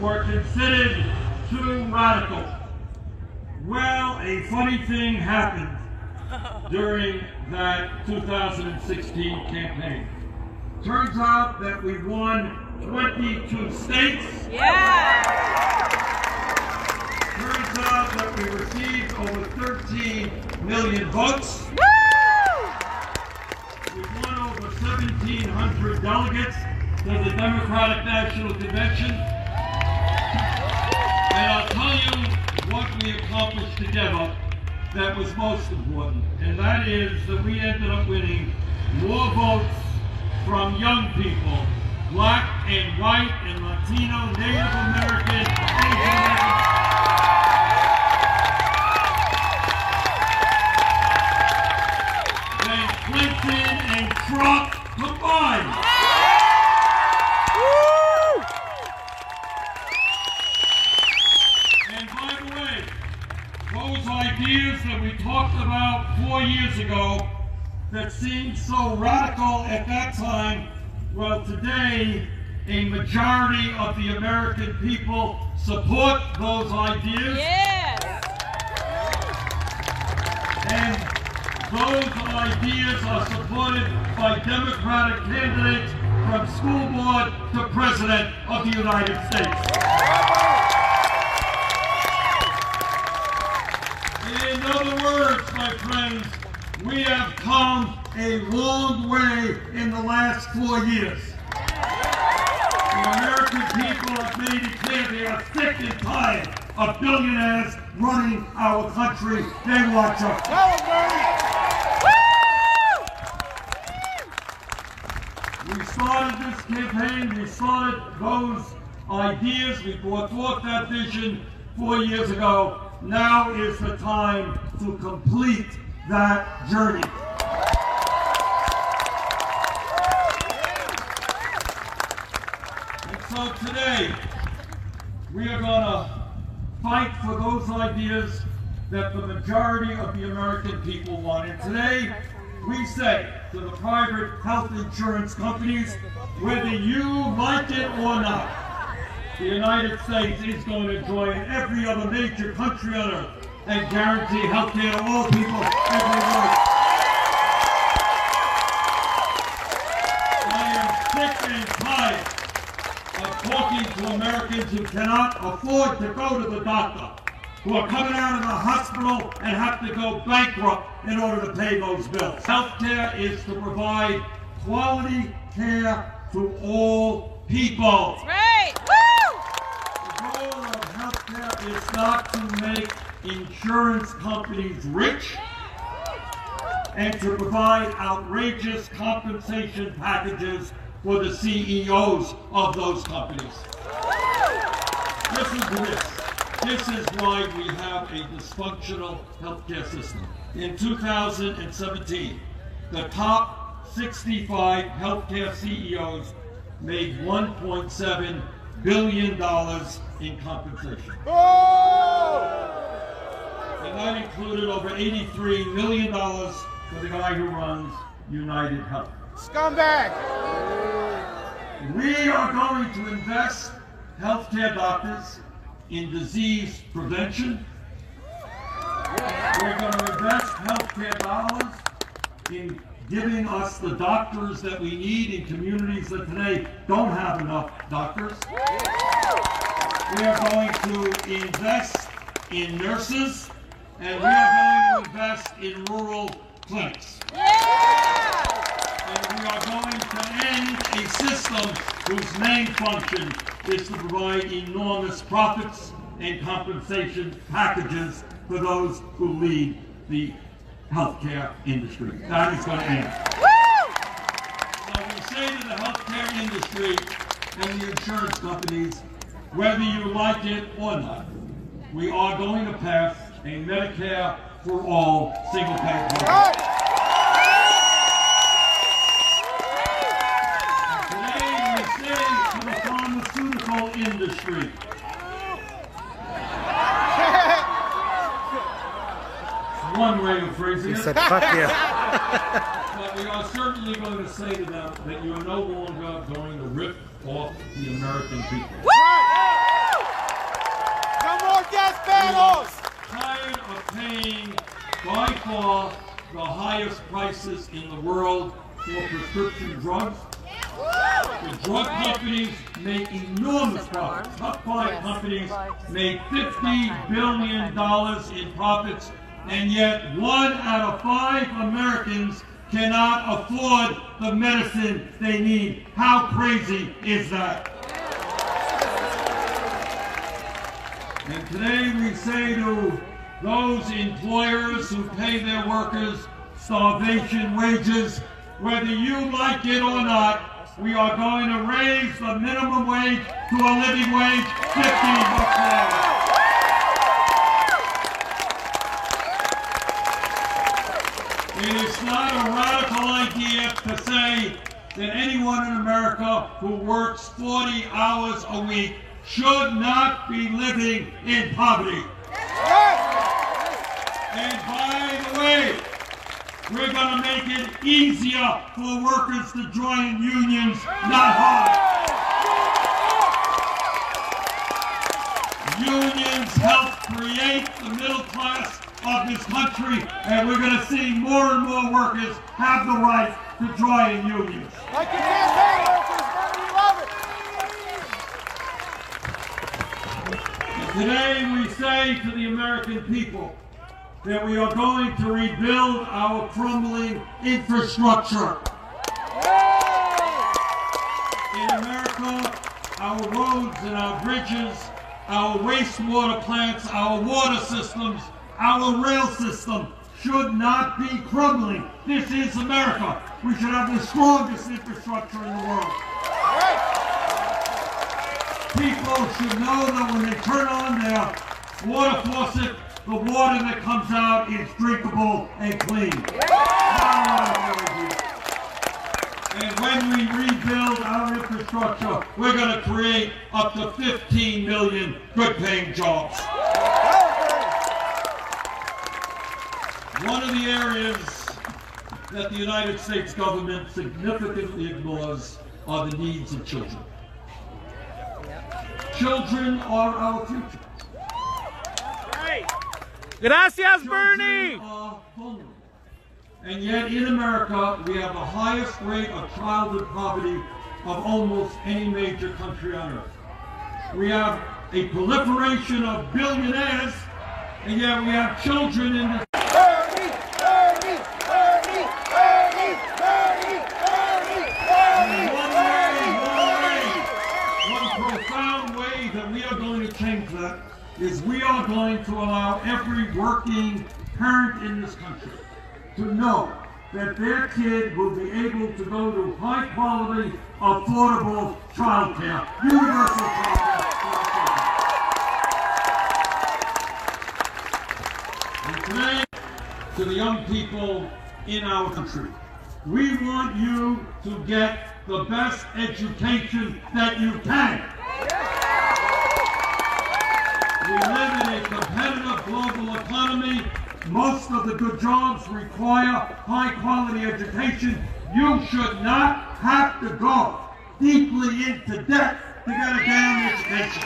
were considered too radical. Well, a funny thing happened during that 2016 campaign. Turns out that we won 22 states. Yeah! Turns out that we received over 13 million votes. Woo! We won over 1,700 delegates to the Democratic National Convention. And I'll tell you what we accomplished together that was most important. And that is that we ended up winning more votes from young people, black and white and Latino, Native American, Asian American. Than Clinton and Trump combined. And by the way, those ideas that we talked about 4 years ago that seemed so radical at that time, well, today a majority of the American people support those ideas. Yes. And those ideas are supported by Democratic candidates from school board to President of the United States. In other words, my friends, we have come a long way in the last 4 years. The American people have made it clear they are sick and tired of billionaires running our country. They want us. We started this campaign, we started those ideas, we brought forth that vision 4 years ago. Now is the time to complete that journey. And so today, we are going to fight for those ideas that the majority of the American people want. And today, we say to the private health insurance companies, whether you like it or not, the United States is going to join every other major country on earth and guarantee health care to all people everywhere. I am sick and tired of talking to Americans who cannot afford to go to the doctor, who are coming out of the hospital and have to go bankrupt in order to pay those bills. Health care is to provide quality care to all people. That's right. Woo! The goal of health care is not to make insurance companies rich and to provide outrageous compensation packages for the CEOs of those companies. Listen to this. This is why we have a dysfunctional healthcare system. In 2017, the top 65 healthcare CEOs made $1.7 billion in compensation. And that included over $83 million for the guy who runs United Health. Scumbag! We are going to invest healthcare doctors in disease prevention. We're going to invest healthcare dollars in giving us the doctors that we need in communities that today don't have enough doctors. We are going to invest in nurses, and we are going to invest in rural clinics. And we are going to end a system whose main function is to provide enormous profits and compensation packages for those who lead the healthcare industry. That is going to end. So we say to the healthcare industry and the insurance companies, whether you like it or not, we are going to pass a Medicare for all single-payer program. Today we say to the pharmaceutical industry, one way of phrasing it. He said, fuck you. But we are certainly going to say to them that you are no longer going to rip off the American people. No more gas battles! Tired of paying by far the highest prices in the world for prescription drugs. The drug companies make enormous profits. Top 5 companies make $50 billion in profits, and yet 1 out of 5 Americans cannot afford the medicine they need. How crazy is that? And today we say to those employers who pay their workers starvation wages, whether you like it or not, we are going to raise the minimum wage to a living wage, $15 an hour. It is not a radical idea to say that anyone in America who works 40 hours a week should not be living in poverty. And by the way, we're going to make it easier for workers to join unions, not harder. Unions help create the middle class of this country, and we're going to see more and more workers have the right to join unions. Like your campaign workers, we love it. Today we say to the American people that we are going to rebuild our crumbling infrastructure. In America, our roads and our bridges, our wastewater plants, our water systems, our rail system should not be crumbling. This is America. We should have the strongest infrastructure in the world. People should know that when they turn on their water faucet, the water that comes out is drinkable and clean. And when we rebuild our infrastructure, we're going to create up to 15 million good-paying jobs. One of the areas that the United States government significantly ignores are the needs of children. Children are our future. Gracias, Bernie! Are vulnerable. And yet in America, we have the highest rate of childhood poverty of almost any major country on earth. We have a proliferation of billionaires, and yet we have children in this. One profound way that we are going to change that is we are going to allow every working parent in this country to know that their kid will be able to go to high-quality, affordable child care, universal child care. And today, to the young people in our country, we want you to get the best education that you can. We live in a competitive global economy. Most of the good jobs require high-quality education. You should not have to go deeply into debt to get a damn education.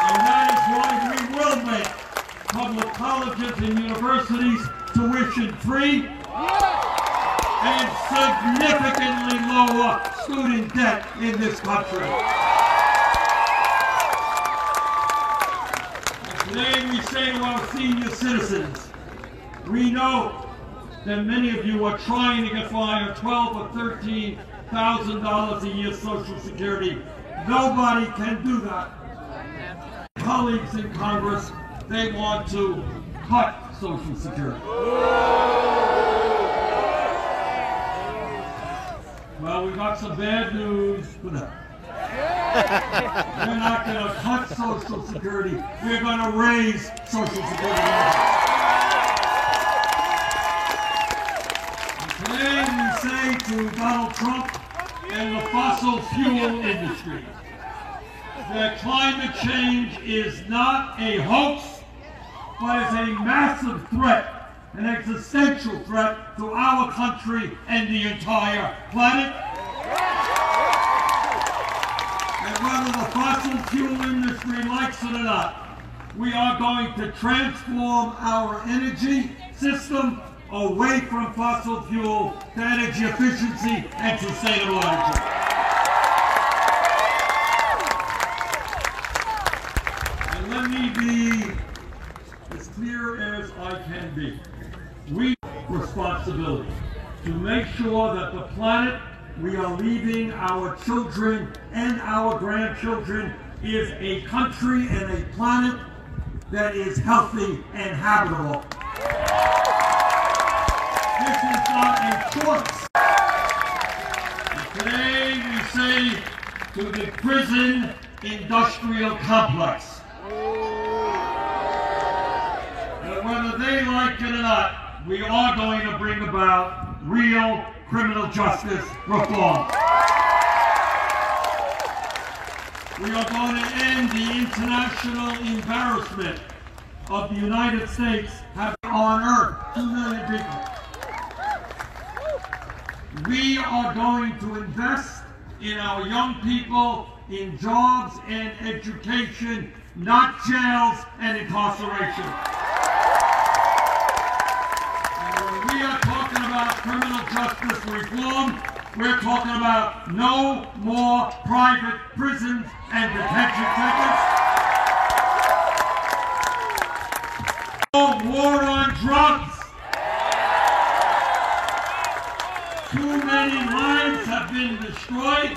And that is why we will make public colleges and universities tuition-free and significantly lower student debt in this country. And today we say to our senior citizens, we know that many of you are trying to get by on $12,000 or $13,000 a year Social Security. Nobody can do that. Colleagues in Congress, they want to cut Social Security. Well, we got some bad news for them. We're not going to cut Social Security. We're going to raise Social Security. And today we say to Donald Trump and the fossil fuel industry that climate change is not a hoax, but is a massive threat, an existential threat to our country and the entire planet. And whether the fossil fuel industry likes it or not, we are going to transform our energy system away from fossil fuel to energy efficiency and sustainable energy. And let me be as clear as I can be. We have responsibility to make sure that the planet we are leaving our children and our grandchildren is a country and a planet that is healthy and habitable. not a choice. And today we say to the prison industrial complex that whether they like it or not, we are going to bring about real criminal justice reform. We are going to end the international embarrassment of the United States having on earth 2 million people. We are going to invest in our young people, in jobs and education, not jails and incarceration. And when we are talking about criminal justice reform, we're talking about no more private prisons and detention centers. No war on drugs. Too many lives have been destroyed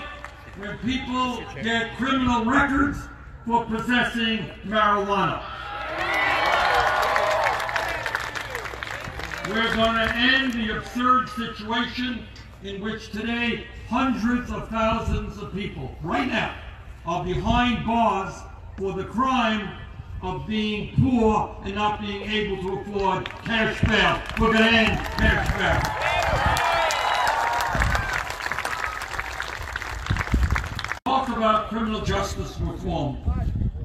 when people get criminal records for possessing marijuana. We're going to end the absurd situation in which today hundreds of thousands of people right now are behind bars for the crime of being poor and not being able to afford cash bail. We're going to end cash bail. Talk about criminal justice reform.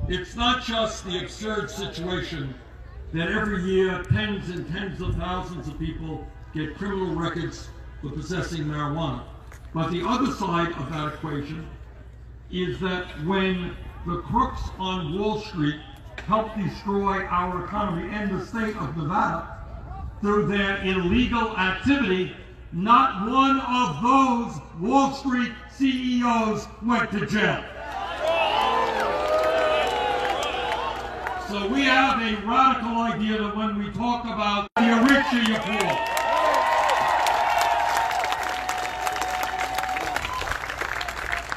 It's not just the absurd situation that every year tens and tens of thousands of people get criminal records for possessing marijuana. But the other side of that equation is that when the crooks on Wall Street help destroy our economy and the state of Nevada through their illegal activity, not one of those Wall Street CEOs went to jail. So we have a radical idea that when we talk about you're rich or you're poor.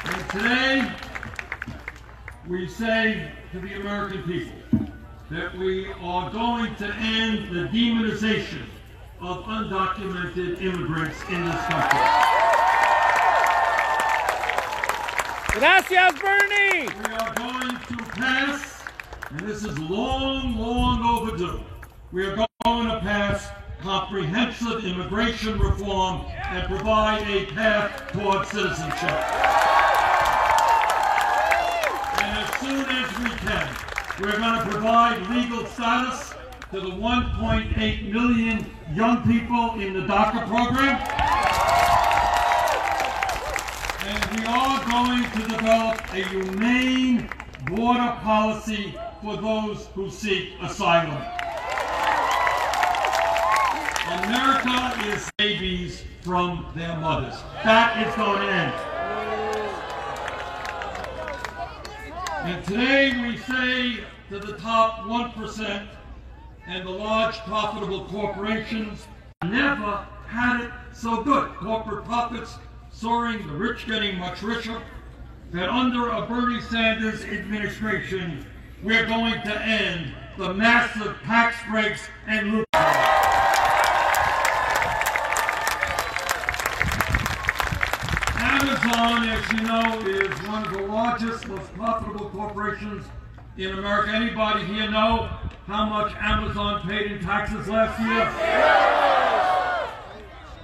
And today, we say to the American people that we are going to end the demonization of undocumented immigrants in this country. Gracias, Bernie! We are going to pass, and this is long, long overdue, we are going to pass comprehensive immigration reform and provide a path towards citizenship. And as soon as we can, we're going to provide legal status to the 1.8 million young people in the DACA program. And we are going to develop a humane border policy for those who seek asylum. America is babies from their mothers. That is going to end. And today we say to the top 1% and the large profitable corporations, never had it so good. Corporate profits soaring, the rich getting much richer, that under a Bernie Sanders administration, we're going to end the massive tax breaks and loopholes. Amazon, as you know, is one of the largest, most profitable corporations in America. Anybody here know how much Amazon paid in taxes last year?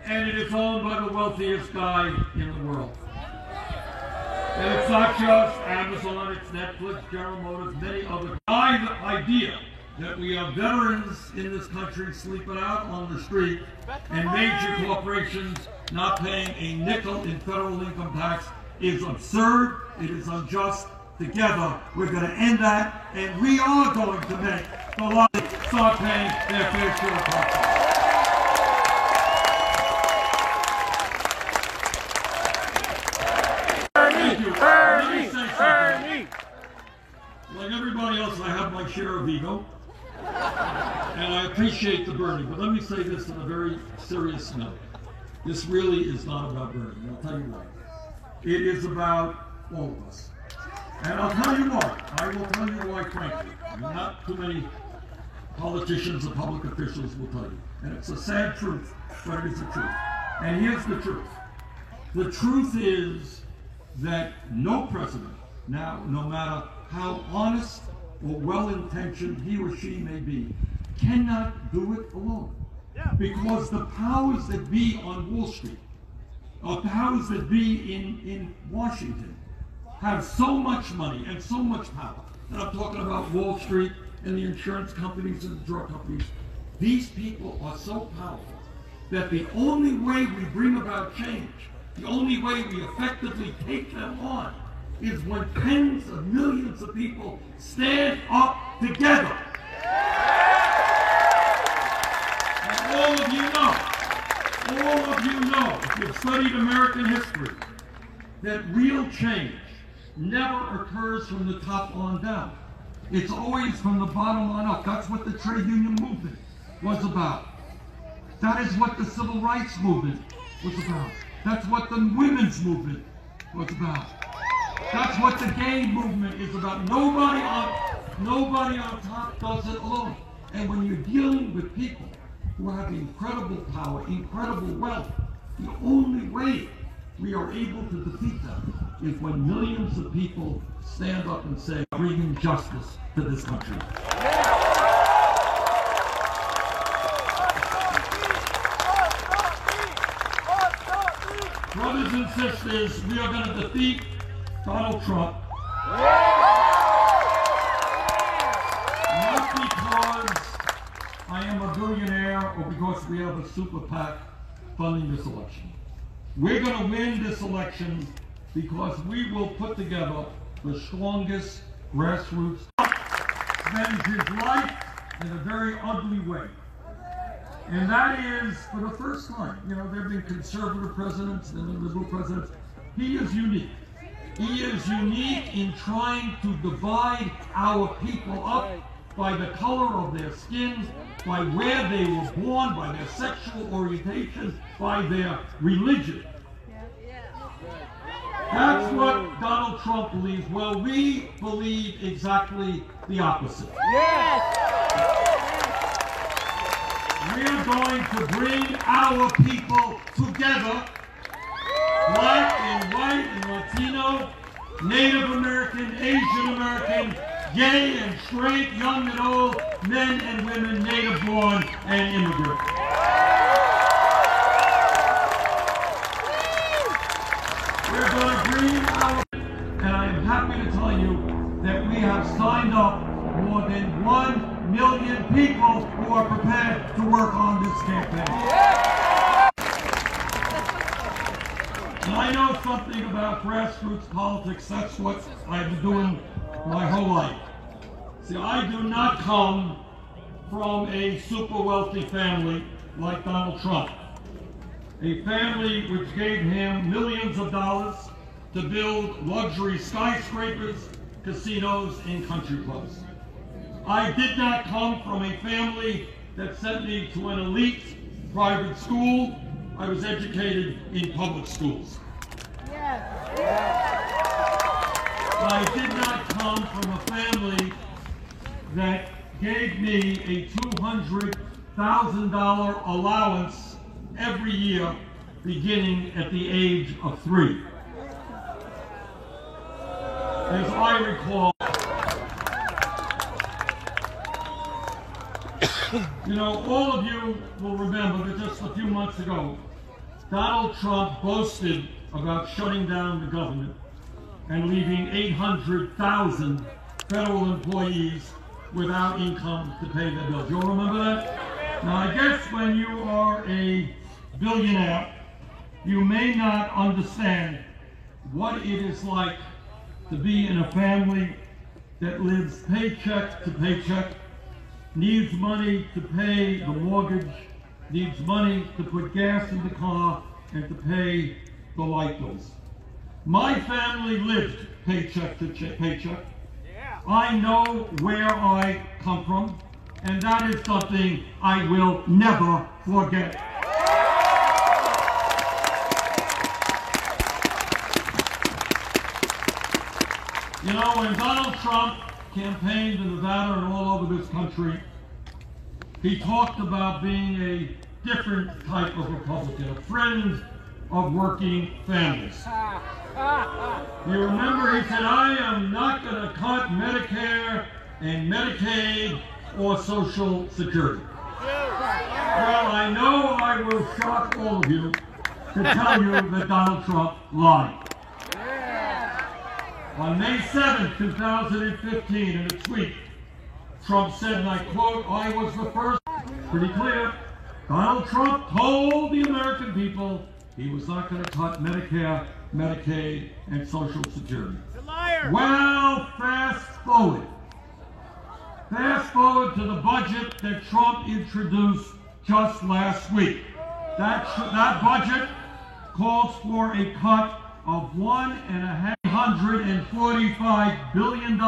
And it is owned by the wealthiest guy in the world. And it's not just Amazon, it's Netflix, General Motors, many other. The idea that we have veterans in this country sleeping out on the street and major corporations not paying a nickel in federal income tax is absurd, it is unjust. Together, we're going to end that, and we are going to make the lobby start paying their fair share of taxes. Thank you. Bernie! Like everybody else, I have my share of ego, and I appreciate the Bernie, but let me say this on a very serious note. This really is not about Bernie, and I'll tell you why. It is about all of us. And I'll tell you why. I will tell you why, frankly. Not too many politicians and public officials will tell you. And it's a sad truth, but it is the truth. And here's the truth. The truth is that no president, now, no matter how honest or well-intentioned he or she may be, cannot do it alone. Because the powers that be on Wall Street, or powers that be in Washington, have so much money and so much power. And I'm talking about Wall Street and the insurance companies and the drug companies. These people are so powerful that the only way we bring about change, the only way we effectively take them on, is when tens of millions of people stand up together. And all of you know, if you've studied American history, that real change never occurs from the top on down. It's always from the bottom on up. That's what the trade union movement was about. That is what the civil rights movement was about. That's what the women's movement was about. That's what the gay movement is about. Nobody on top does it alone. And when you're dealing with people who have incredible power, incredible wealth, the only way we are able to defeat them is when millions of people stand up and say, bringing justice to this country. Brothers and sisters, we are going to defeat Donald Trump. Not because I am a billionaire or because we have a super PAC funding this election. We're going to win this election because we will put together the strongest grassroots. Spends his life in a very ugly way. And that is, for the first time, you know, there have been conservative presidents and then liberal presidents. He is unique. He is unique in trying to divide our people up by the color of their skins, by where they were born, by their sexual orientation, by their religion. That's what Donald Trump believes. Well, we believe exactly the opposite. We are going to bring our people together, black and white and Latino, Native American, Asian American, gay and straight, young and old, men and women, native born and immigrant. We're going to bring our, and I am happy to tell you that we have signed up more than 1 million people who are prepared to work on this campaign. And I know something about grassroots politics. That's what I've been doing my whole life. See, I do not come from a super wealthy family like Donald Trump. A family which gave him millions of dollars to build luxury skyscrapers, casinos, and country clubs. I did not come from a family that sent me to an elite private school. I was educated in public schools. I did not come from a family that gave me a $200,000 allowance every year beginning at the age of 3. As I recall, you know, all of you will remember that just a few months ago, Donald Trump boasted about shutting down the government and leaving 800,000 federal employees without income to pay their bills. You all remember that? Now, I guess when you are a billionaire, you may not understand what it is like to be in a family that lives paycheck to paycheck, needs money to pay the mortgage, needs money to put gas in the car, and to pay the light bills. My family lived paycheck to paycheck. I know where I come from, and that is something I will never forget. You know, when Donald Trump campaigned in Nevada and all over this country, he talked about being a different type of Republican, a friend of working families. You remember he said, I am not going to cut Medicare and Medicaid or Social Security. Well, I know I will shock all of you to tell you that Donald Trump lied. On May 7, 2015, in a tweet, Trump said, and I quote, I was the first, pretty clear, Donald Trump told the American people he was not going to cut Medicare, Medicaid, and Social Security. Well, fast forward. Fast forward to the budget that Trump introduced just last week. That budget calls for a cut of $145 billion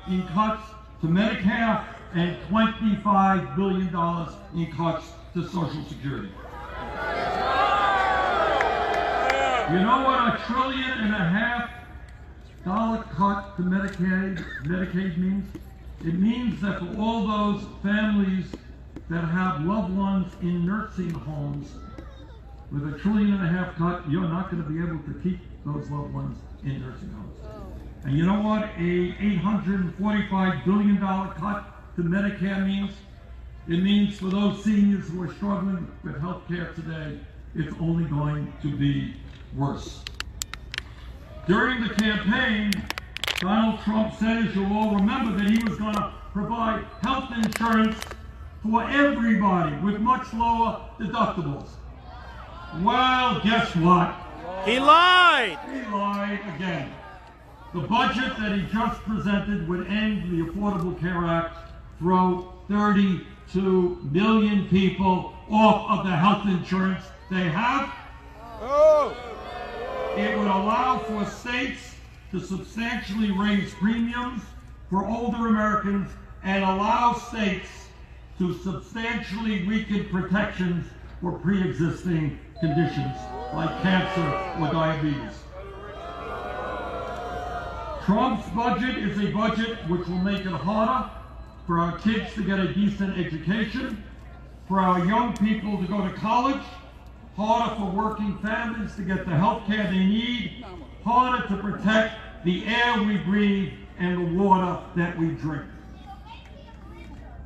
in cuts to Medicare and $25 billion in cuts to Social Security. You know what $1.5 trillion cut to Medicaid means? It means that for all those families that have loved ones in nursing homes, with $1.5 trillion cut, you're not going to be able to keep those loved ones in nursing homes. And you know what a $845 billion cut to Medicare means? It means for those seniors who are struggling with health care today, it's only going to be worse. During the campaign, Donald Trump said, as you all remember, that he was going to provide health insurance for everybody with much lower deductibles. Well, guess what? He lied! He lied again. The budget that he just presented would end the Affordable Care Act, throw 32 million people off of the health insurance they have. Oh. It would allow for states to substantially raise premiums for older Americans and allow states to substantially weaken protections for pre-existing conditions like cancer or diabetes. Trump's budget is a budget which will make it harder for our kids to get a decent education, for our young people to go to college, harder for working families to get the health care they need, harder to protect the air we breathe and the water that we drink.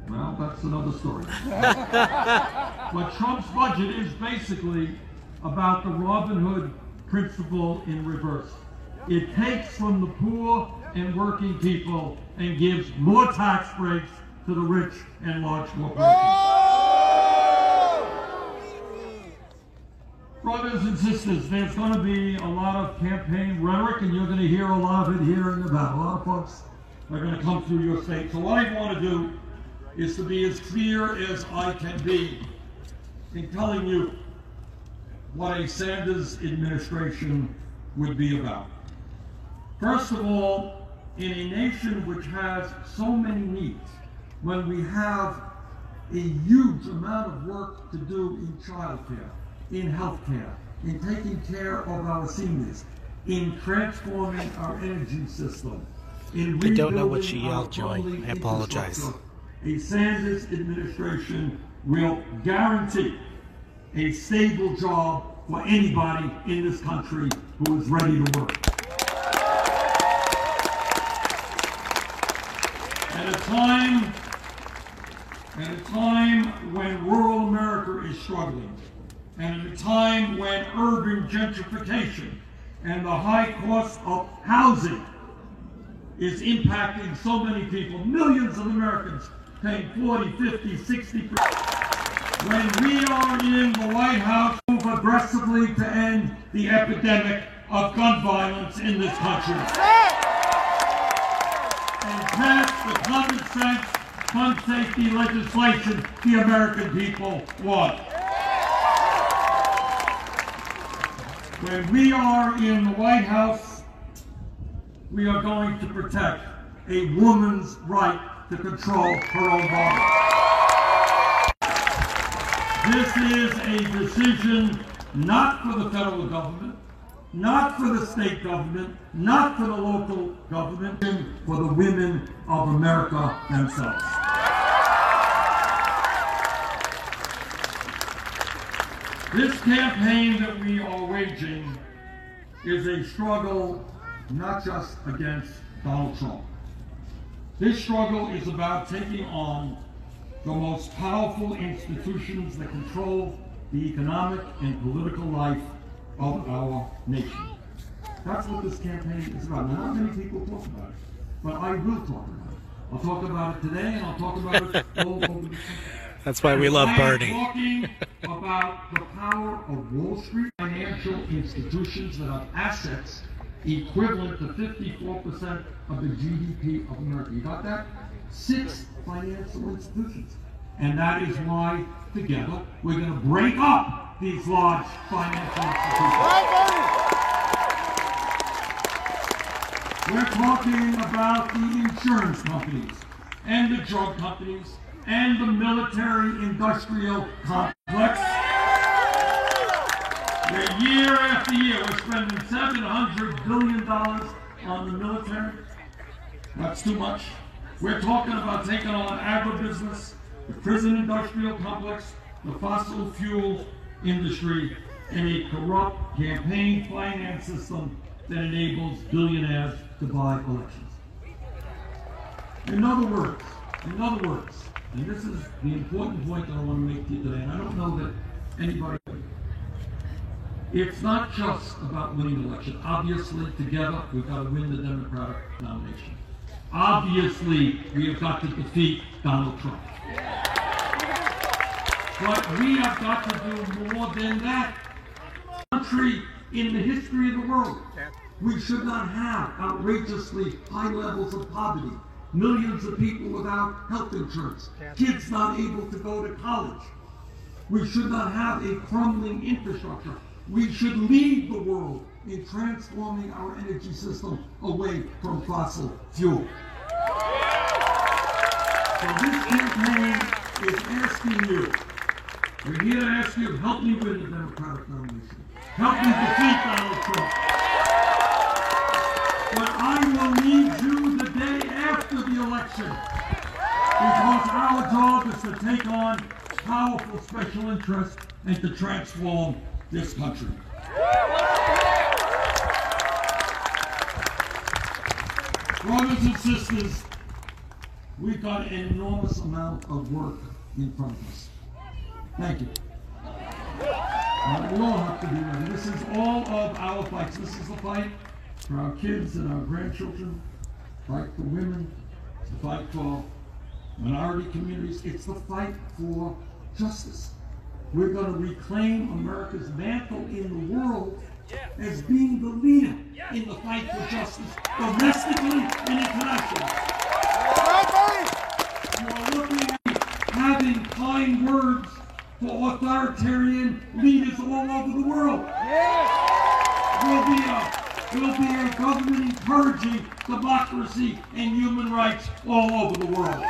Well, that's another story. But Trump's budget is basically about the Robin Hood principle in reverse. It takes from the poor and working people and gives more tax breaks to the rich and large corporations. Brothers and sisters, there's going to be a lot of campaign rhetoric, and you're going to hear a lot of it here in Nevada. A lot of folks are going to come through your state. So what I want to do is to be as clear as I can be in telling you what a Sanders administration would be about. First of all, in a nation which has so many needs, when we have a huge amount of work to do in childcare, in healthcare, in taking care of our seniors, in transforming our energy system, in I don't know what she rebuilding our yelled, Joy. crumbling I apologize. infrastructure, a Sanders administration will guarantee a stable job for anybody in this country who is ready to work. At a time when rural America is struggling, and at a time when urban gentrification and the high cost of housing is impacting so many people, millions of Americans paying 40, 50, 60%. When we are in the White House, move aggressively to end the epidemic of gun violence in this country. And pass the common sense gun safety legislation the American people want. When we are in the White House, we are going to protect a woman's right to control her own body. This is a decision not for the federal government, not for the state government, not for the local government, for the women of America themselves. This campaign that we are waging is a struggle not just against Donald Trump. This struggle is about taking on the most powerful institutions that control the economic and political life of our nation. That's what this campaign is about. Now, not many people talk about it, but I will talk about it. I'll talk about it today, and I'll talk about it all over the country. That's why we love Bernie. I am talking about the power of Wall Street financial institutions that have assets equivalent to 54% of the GDP of America. You got that? 6 financial institutions. And that is why, together, we're going to break up these large financial institutions. We're talking about the insurance companies, and the drug companies, and the military-industrial complex. Where year after year we're spending $700 billion on the military. That's too much. We're talking about taking on agribusiness, the prison industrial complex, the fossil fuel industry, and a corrupt campaign finance system that enables billionaires to buy elections. In other words, and this is the important point that I want to make to you today, and I don't know that anybody, it's not just about winning the election. Obviously, together, we've got to win the Democratic nomination. Obviously, we have got to defeat Donald Trump. But we have got to do more than that. Country in the history of the world, we should not have outrageously high levels of poverty, millions of people without health insurance, kids not able to go to college. We should not have a crumbling infrastructure. We should lead the world in transforming our energy system away from fossil fuel. So this campaign is asking you, we're here to ask you, help me win the Democratic nomination. Help me defeat Donald Trump. But I will need you the day after the election, because our job is to take on powerful special interests and to transform this country. Brothers and sisters, we've got an enormous amount of work in front of us. Thank you. We all have to be ready. This is all of our fights. This is the fight for our kids and our grandchildren, fight for women, it's the fight for minority communities, it's the fight for justice. We're going to reclaim America's mantle in the world as being the leader in the fight for justice, domestically and internationally. You are looking at having kind words for authoritarian leaders all over the world. Will be a government encouraging democracy and human rights all over the world.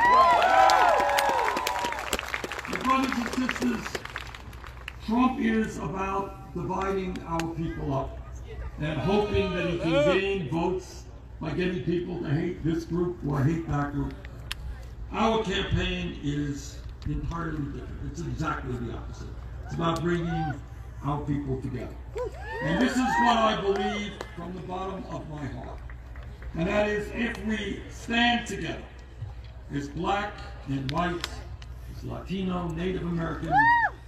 My brothers and sisters, Trump is about dividing our people up and hoping that he can gain votes by getting people to hate this group or hate that group. Our campaign is entirely different. It's exactly the opposite. It's about bringing our people together. And this is what I believe from the bottom of my heart. And that is, if we stand together as black and white, as Latino, Native American,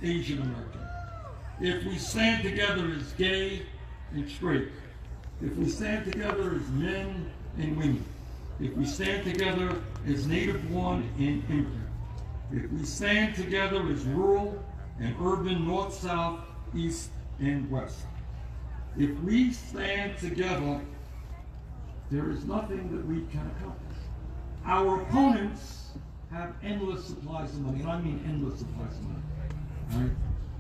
Asian American, if we stand together as gay and straight, if we stand together as men and women, if we stand together as native-born and immigrant, if we stand together as rural and urban, north, south, east, and west, if we stand together, there is nothing that we can accomplish. Our opponents have endless supplies of money, and I mean endless supplies of money. Right?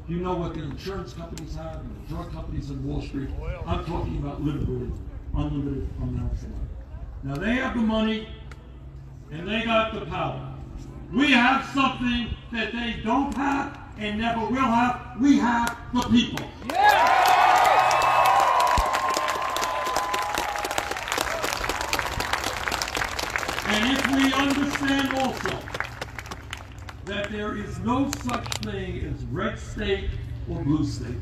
You know what the insurance companies have and the drug companies in Wall Street. I'm talking about literally unlimited amounts of money. Now they have the money and they got the power. We have something that they don't have and never will have. We have the people. And if we understand also that there is no such thing as red state or blue state.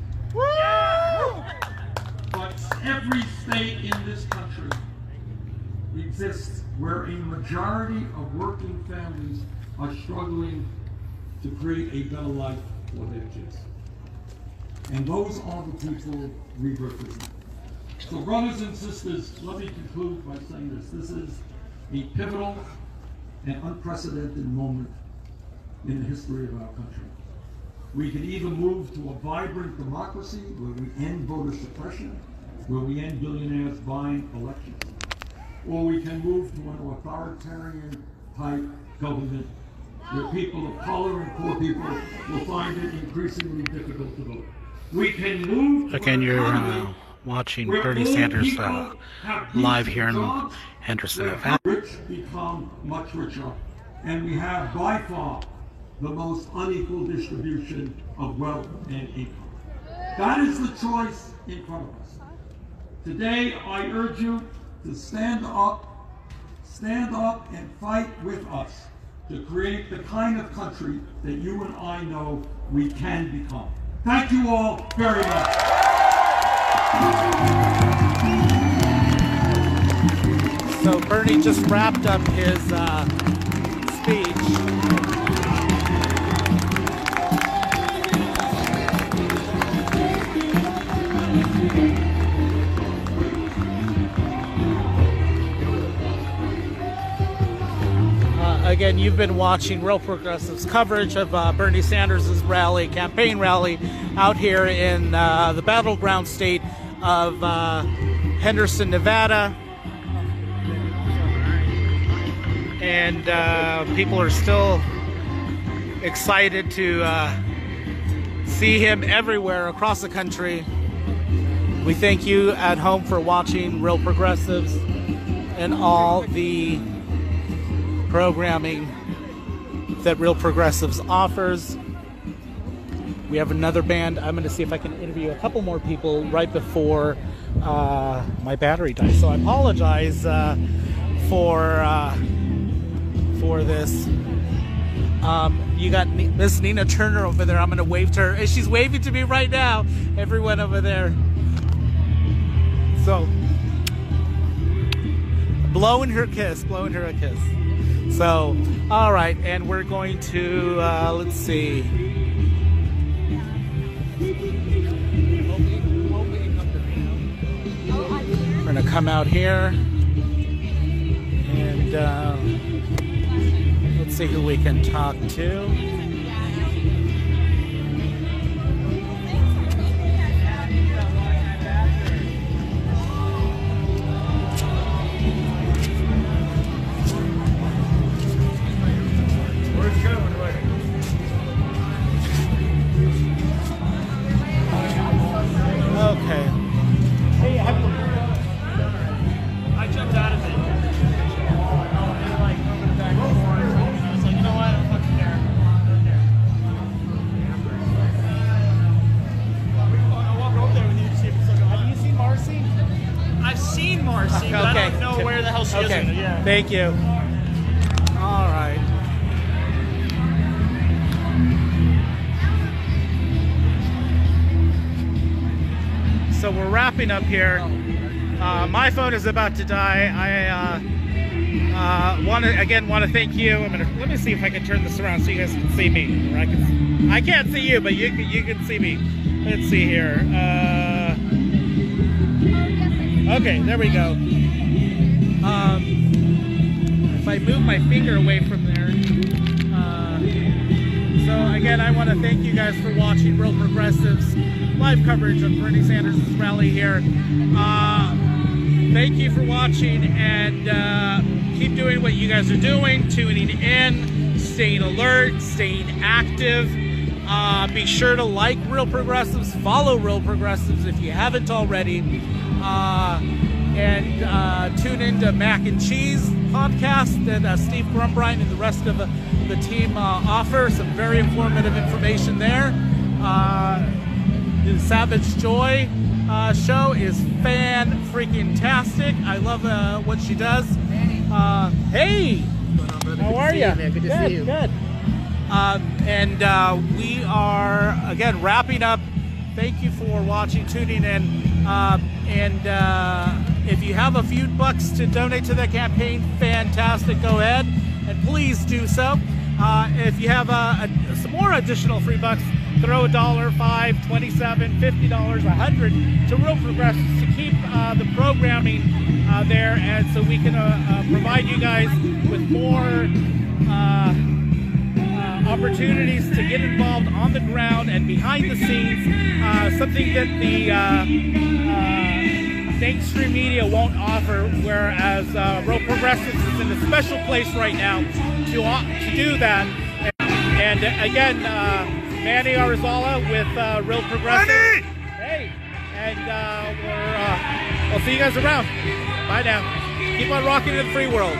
But every state in this country exists where a majority of working families are struggling to create a better life for their kids. And those are the people we represent. So brothers and sisters, let me conclude by saying this. This is a pivotal and unprecedented moment in the history of our country. We can either move to a vibrant democracy where we end voter suppression, where we end billionaires buying elections, or we can move to an authoritarian type government where people of color and poor people will find it increasingly difficult to vote. We can move. Again, you're watching Bernie Sanders live here in Henderson, Nevada. Rich become much richer, and we have by far the most unequal distribution of wealth and income. That is the choice in front of us. Today, I urge you to stand up and fight with us to create the kind of country that you and I know we can become. Thank you all very much. So Bernie just wrapped up his speech. Again, you've been watching Real Progressive's coverage of Bernie Sanders' campaign rally, out here in the battleground state of Henderson, Nevada. And people are still excited to see him everywhere across the country. We thank you at home for watching Real Progressives and all the programming that Real Progressives offers. We have another band. I'm going to see if I can interview a couple more people right before my battery dies. So I apologize for this. You got Miss Nina Turner over there. I'm going to wave to her. She's waving to me right now. Everyone over there. So, blowing her a kiss. So, all right, and we're going to, let's see. We're going to come out here and let's see who we can talk to. Okay. Hey, I jumped out of it. Like, moving back and forth. I was like, you know what? I don't fucking care. I'll walk over there with you to see if it's okay. Have you seen Marcy? I've seen Marcy, but I don't know where the hell she is. Yeah. Thank you. All right. So we're wrapping up here. My phone is about to die. I want to thank you. Let me see if I can turn this around so you guys can see me. Or I can't see you, but you can see me. Let's see here. Okay, there we go. If I move my finger away from there. So again, I want to thank you guys for watching Real Progressives live coverage of Bernie Sanders' rally here. Thank you for watching, and keep doing what you guys are doing, tuning in, staying alert, staying active. Be sure to like Real Progressives, follow Real Progressives if you haven't already, and tune into Mac and Cheese podcast that Steve Grumbrine and the rest of the team offer. Some very informative information there. The Savage Joy show is fan-freaking-tastic. I love what she does. Hey! How are you? Good to see you. Good. And we are, again, wrapping up Thank you for watching, tuning in, if you have a few bucks to donate to the campaign, fantastic, go ahead and please do so. If you have some more additional free bucks, throw $1, $5, $27, $50, $100 to Real Progressives to keep the programming there, and so we can provide you guys with more opportunities to get involved on the ground and behind the scenes, something that the mainstream media won't offer, whereas Real Progressives is in a special place right now to do that. And again, Manny Arizala with Real Progressives. Hey, and we'll see you guys around. Bye now. Keep on rocking in the free world.